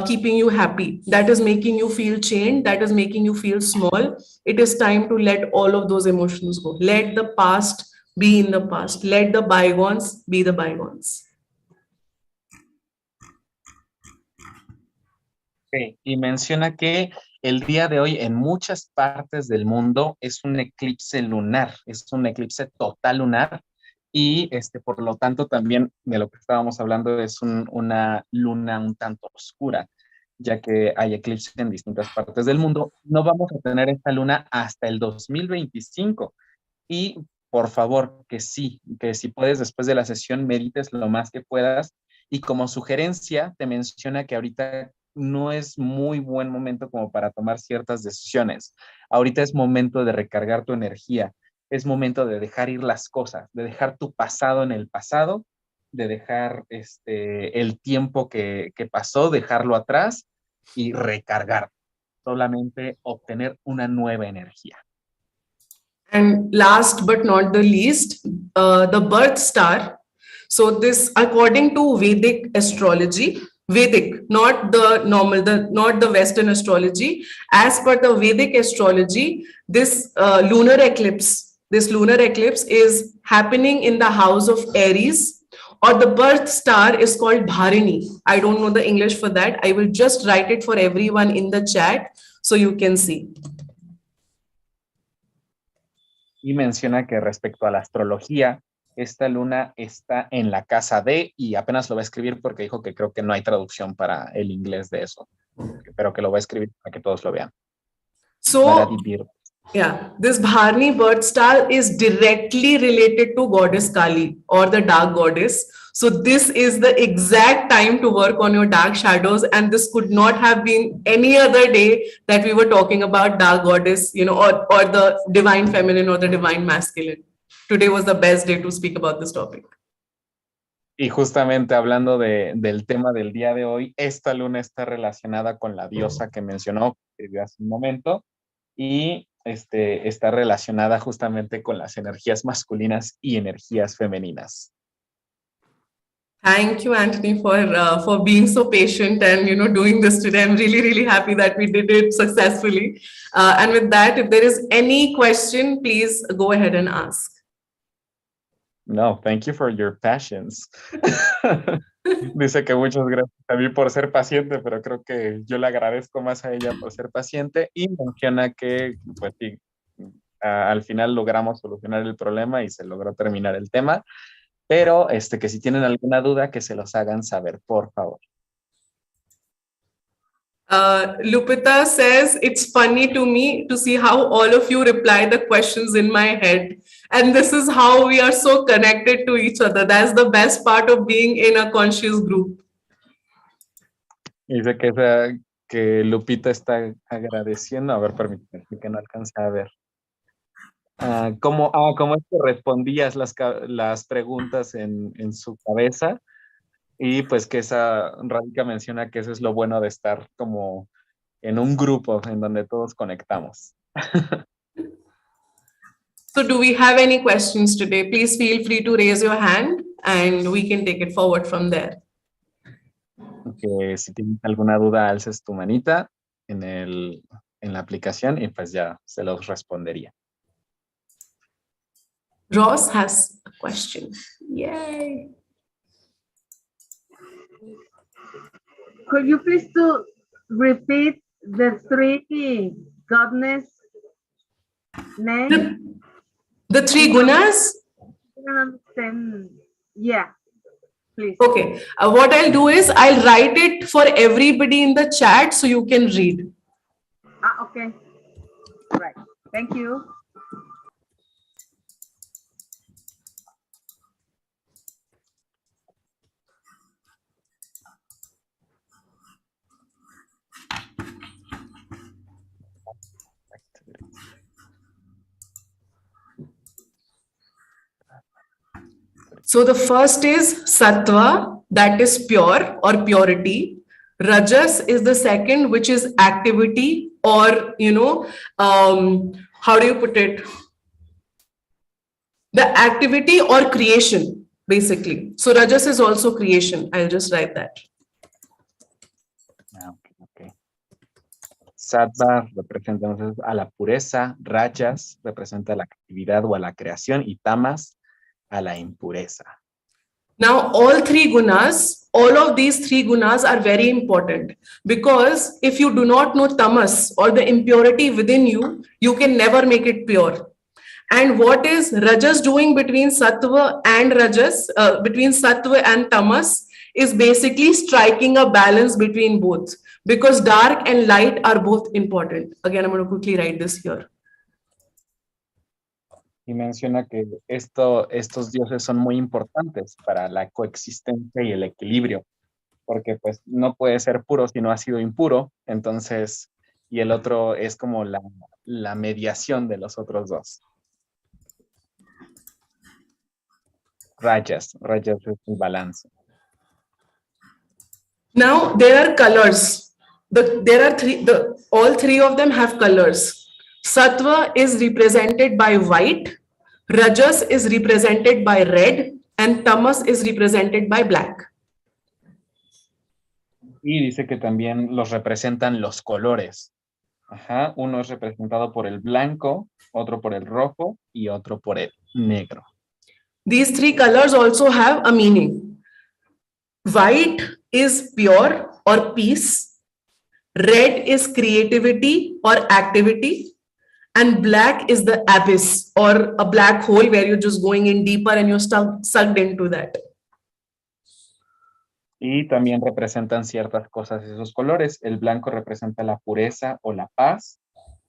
keeping you happy, that is making you feel chained, that is making you feel small. It is time to let all of those emotions go. Let the past be in the past. Let the bygones be the bygones. Okay. Y menciona que el día de hoy en muchas partes del mundo es un eclipse lunar, es un eclipse total lunar. Y por lo tanto también de lo que estábamos hablando es una luna un tanto oscura, ya que hay eclipses en distintas partes del mundo. No vamos a tener esta luna hasta el 2025. Y por favor, que si puedes después de la sesión medites lo más que puedas. Y como sugerencia te menciona que ahorita no es muy buen momento como para tomar ciertas decisiones. Ahorita es momento de recargar tu energía. Es momento de dejar ir las cosas, de dejar tu pasado en el pasado, de dejar el tiempo que pasó, dejarlo atrás y recargar. Solamente obtener una nueva energía. And last but not the least, the birth star. So this, according to Vedic astrology, Vedic, not the normal, not the Western astrology. As per the Vedic astrology, this lunar eclipse is happening in the house of Aries, or the birth star is called Bharini. I don't know the English for that. I will just write it for everyone in the chat so you can see. Y menciona que respecto a la astrología, esta luna está en la casa de, y apenas lo va a escribir porque dijo que creo que no hay traducción para el inglés de eso, pero que lo va a escribir para que todos lo vean. So, yeah, this Bharani birth star is directly related to goddess Kali or the dark goddess. So this is the exact time to work on your dark shadows, and this could not have been any other day that we were talking about dark goddess, or the divine feminine or the divine masculine. Today was the best day to speak about this topic. Y justamente hablando del tema del día de hoy, esta luna está relacionada con la diosa que mencionó, que escribió hace un momento, y está relacionada justamente con las energías masculinas y energías femeninas. Thank you, Anthony, for being so patient and doing this today. I'm really, really happy that we did it successfully. And with that, if there is any question, please go ahead and ask. No, thank you for your patience. Dice que muchas gracias a mí por ser paciente, pero creo que yo le agradezco más a ella por ser paciente, y menciona que pues sí, al final logramos solucionar el problema y se logró terminar el tema, pero que si tienen alguna duda que se los hagan saber, por favor. Lupita says, it's funny to me to see how all of you reply the questions in my head. And this is how we are so connected to each other. That's the best part of being in a conscious group. Dice que Lupita está agradeciendo. A ver, permíteme, que no alcance a ver. ¿Cómo es que respondías las preguntas en su cabeza? Y pues que esa Radhika menciona que eso es lo bueno de estar como en un grupo en donde todos conectamos. So do we have any questions today? Please feel free to raise your hand and we can take it forward from there. Que si tienes alguna duda, alces tu manita en la aplicación y pues ya se los respondería. Ross has a question. Yay. Could you please repeat the three goddess names? The three gunas? Yeah. please. Okay. What I'll do is I'll write it for everybody in the chat so you can read. Okay. Right. Thank you. So the first is sattva, that is pure or purity. Rajas is the second, which is activity or, how do you put it? The activity or creation, basically. So Rajas is also creation. I'll just write that. Okay. Sattva representa entonces a la pureza, Rajas representa a la actividad o a la creación y Tamas a la impureza. Now, all of these three gunas are very important because if you do not know tamas or the impurity within you, you can never make it pure. And what is Rajas doing between sattva and Rajas, between sattva and tamas, is basically striking a balance between both because dark and light are both important. Again, I'm going to quickly write this here. Y menciona que estos dioses son muy importantes para la coexistencia y el equilibrio, porque pues no puede ser puro si no ha sido impuro, entonces, y el otro es como la mediación de los otros dos. Rajas es el balance. Now there are colors. All three of them have colors. Sattva is represented by white, Rajas is represented by red, and Tamas is represented by black. Y dice que también los representan los colores. Ajá, uno es representado por el blanco, otro por el rojo y otro por el negro. These three colors also have a meaning. White is pure or peace, red is creativity or activity, and black is the abyss or a black hole where you're just going in deeper and you're sucked into that. Y también representan ciertas cosas esos colores. El blanco representa la pureza o la paz.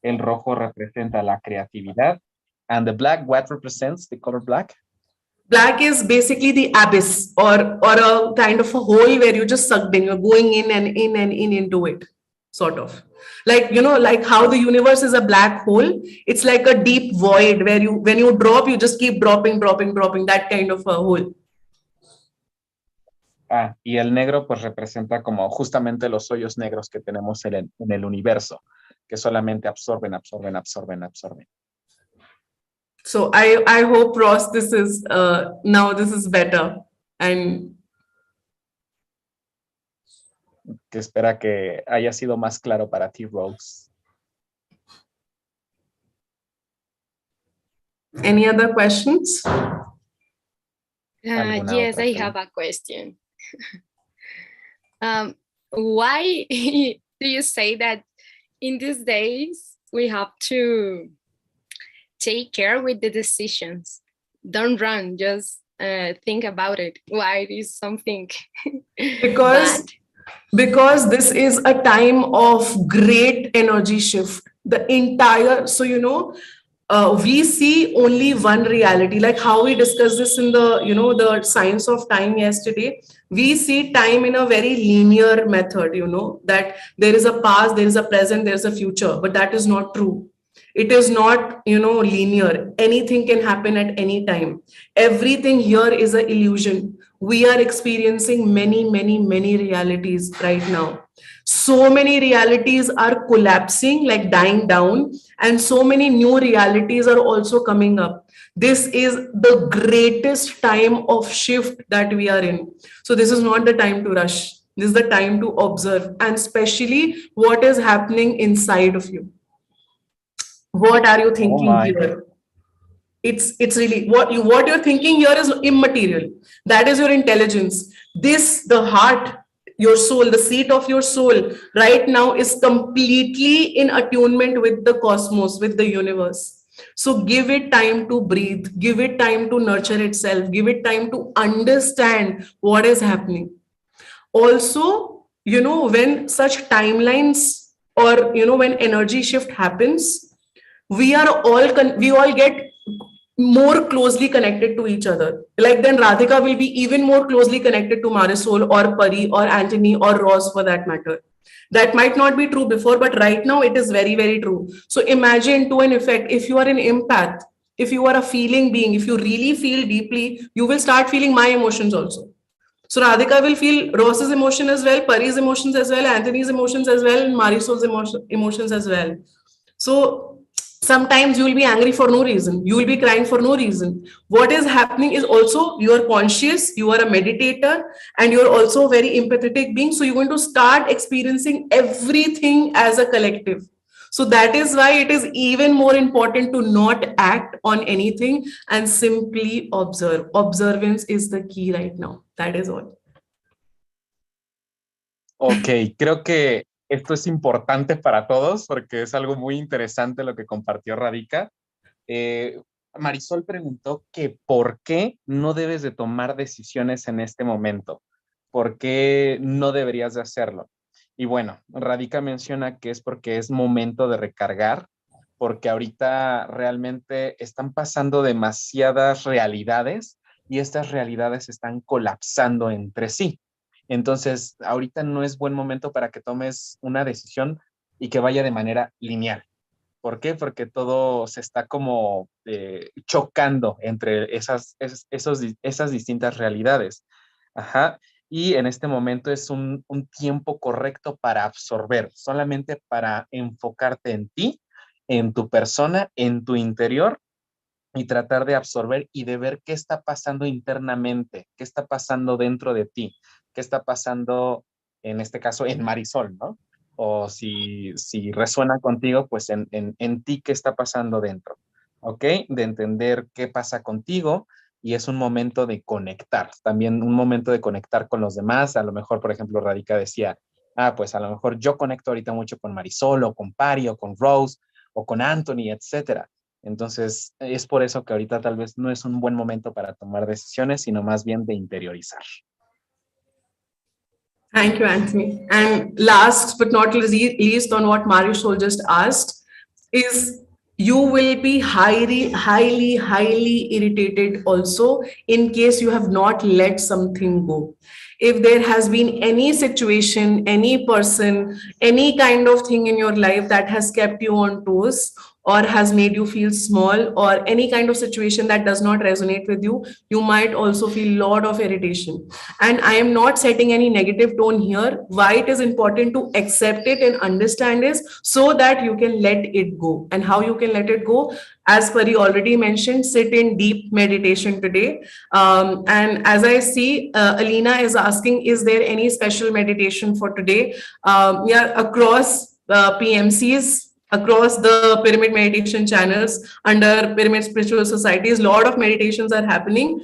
El rojo representa la creatividad. And the black, what represents the color black? Black is basically the abyss or a kind of a hole where you just sucked in. You're going in and in and in into it, sort of. Like, like how the universe is a black hole. It's like a deep void where when you drop, you just keep dropping, that kind of a hole. Y el negro pues representa como justamente los hoyos negros que tenemos en el universo, que solamente absorben. So I hope, Ross, this is now this is better. And que espera que haya sido más claro para ti, Rose. Any other questions? Yes, I have a question. Why do you say that in these days we have to take care with the decisions? Don't run, just think about it. Why is something because this is a time of great energy shift. The entire, we see only one reality, like how we discussed this in the, the science of time yesterday. We see time in a very linear method, that there is a past, there is a present, there is a future, but that is not true. It is not, linear. Anything can happen at any time. Everything here is an illusion. We are experiencing many, many, many realities right now. So many realities are collapsing, like dying down, and so many new realities are also coming up. This is the greatest time of shift that we are in. So this is not the time to rush. This is the time to observe, and especially what is happening inside of you. What are you thinking here? It's really what you're thinking here is immaterial. That is your intelligence. The heart, your soul, the seat of your soul right now is completely in attunement with the cosmos, with the universe. So give it time to breathe, give it time to nurture itself, give it time to understand what is happening. Also, when such timelines, or when energy shift happens, we all get more closely connected to each other. Like then Radhika will be even more closely connected to Marisol or Pari or Anthony or Ross for that matter. That might not be true before, but right now it is very, very true. So imagine, to an effect, if you are an empath, if you are a feeling being, if you really feel deeply, you will start feeling my emotions also. So Radhika will feel Ross's emotion as well, Pari's emotions as well, Anthony's emotions as well, and Marisol's emotions as well. So sometimes you will be angry for no reason. You will be crying for no reason. What is happening is also you are conscious, you are a meditator, and you're also a very empathetic being. So you're going to start experiencing everything as a collective. So that is why it is even more important to not act on anything and simply observe. Observance is the key right now. That is all. Ok, creo que esto es importante para todos porque es algo muy interesante lo que compartió Radhika. Marisol preguntó que por qué no debes de tomar decisiones en este momento, por qué no deberías de hacerlo. Y bueno, Radhika menciona que es porque es momento de recargar, porque ahorita realmente están pasando demasiadas realidades y estas realidades están colapsando entre sí. Entonces, ahorita no es buen momento para que tomes una decisión y que vaya de manera lineal. ¿Por qué? Porque todo se está como chocando entre esas distintas realidades. Ajá. Y en este momento es un tiempo correcto para absorber, solamente para enfocarte en ti, en tu persona, en tu interior y tratar de absorber y de ver qué está pasando internamente, qué está pasando dentro de ti, qué está pasando, en este caso, en Marisol, ¿no? O si resuena contigo, pues en ti qué está pasando dentro, ¿ok? De entender qué pasa contigo y es un momento de conectar, también un momento de conectar con los demás. A lo mejor, por ejemplo, Radhika decía, pues a lo mejor yo conecto ahorita mucho con Marisol o con Pari o con Rose o con Anthony, etcétera. Entonces, es por eso que ahorita tal vez no es un buen momento para tomar decisiones, sino más bien de interiorizar. Thank you, Anthony. And last but not least, on what Marisol just asked, is you will be highly irritated also in case you have not let something go. If there has been any situation, any person, any kind of thing in your life that has kept you on toes or has made you feel small, or any kind of situation that does not resonate with you, you might also feel a lot of irritation. And I am not setting any negative tone here. Why it is important to accept it and understand is so that you can let it go. And how you can let it go, as Pari already mentioned, sit in deep meditation today. And as I see, Alina is asking, is there any special meditation for today? Yeah, across PMCs, across the pyramid meditation channels under Pyramid Spiritual Societies, a lot of meditations are happening.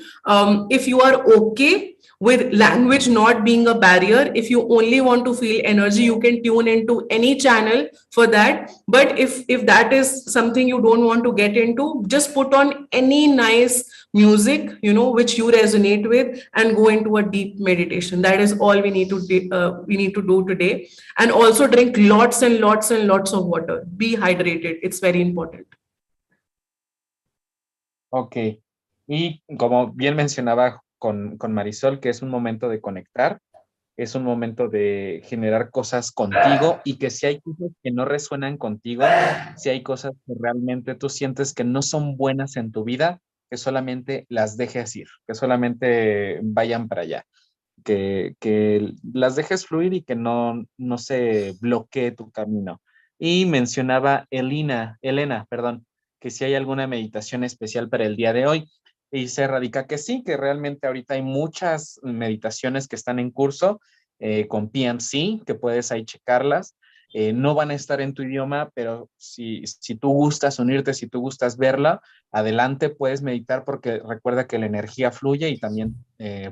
If you are okay with language not being a barrier, if you only want to feel energy, you can tune into any channel for that. But if that is something you don't want to get into, just put on any nice music, which you resonate with, and go into a deep meditation. That is all we need to do today. And also drink lots and lots and lots of water. Be hydrated. It's very important. Ok. Y como bien mencionaba con Marisol, que es un momento de conectar, es un momento de generar cosas contigo, y que si hay cosas que no resuenan contigo, si hay cosas que realmente tú sientes que no son buenas en tu vida, que solamente las dejes ir, que solamente vayan para allá, que las dejes fluir y que no se bloquee tu camino. Y mencionaba Elena, perdón, que si hay alguna meditación especial para el día de hoy. Y se radica que sí, que realmente ahorita hay muchas meditaciones que están en curso con PMC, que puedes ahí checarlas. No van a estar en tu idioma, pero si tú gustas unirte, si tú gustas verla, adelante, puedes meditar, porque recuerda que la energía fluye y también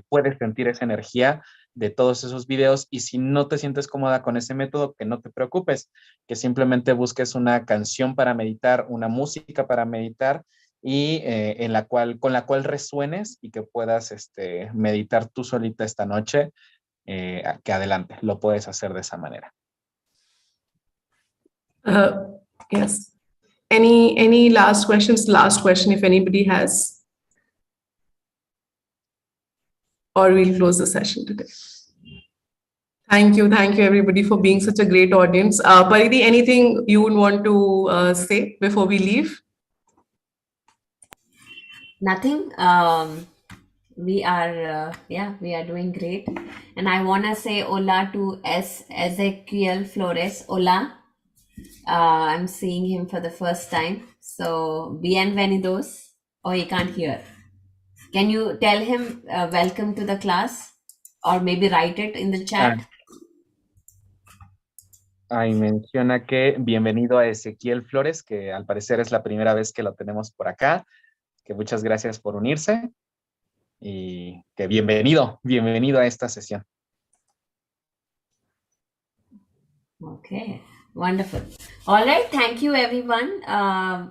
puedes sentir esa energía de todos esos videos, y si no te sientes cómoda con ese método, que no te preocupes, que simplemente busques una canción para meditar, una música para meditar, y con la cual resuenes y que puedas meditar tú solita esta noche, que adelante, lo puedes hacer de esa manera. Yes. Any last questions? Last question, if anybody has. Or we'll close the session today. Thank you everybody for being such a great audience. Paridi, anything you would want to say before we leave? Nothing. We are doing great, and I want to say hola to Ezequiel Flores. Hola. I'm seeing him for the first time, so bienvenidos. Oh, he can't hear. Can you tell him welcome to the class, or maybe write it in the chat? Ahí menciona que bienvenido a Ezequiel Flores, que al parecer es la primera vez que lo tenemos por acá, que muchas gracias por unirse y que bienvenido a esta sesión. Okay, wonderful. All right, thank you everyone.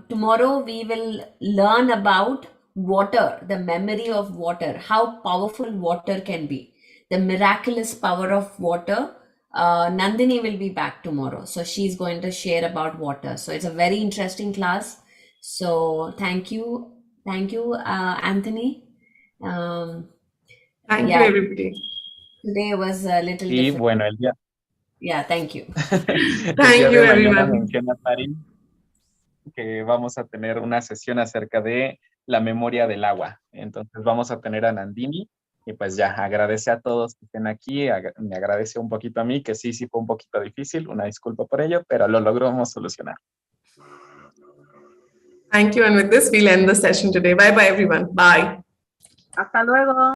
Tomorrow we will learn about water, the memory of water, how powerful water can be, the miraculous power of water. Nandini will be back tomorrow, so she's going to share about water. So it's a very interesting class. So thank you, Anthony. Thank you, everybody. Today was a little y different. Bueno, el día. Yeah, thank you. Thank you, Mañana everyone. menciona Pari que vamos a tener una sesión acerca de la memoria del agua. Entonces vamos a tener a Nandini. Y pues ya, agradece a todos que estén aquí, me agradece un poquito a mí, que sí fue un poquito difícil, una disculpa por ello, pero lo logramos solucionar. Thank you, and with this, we'll end the session today. Bye-bye, everyone. Bye. Hasta luego.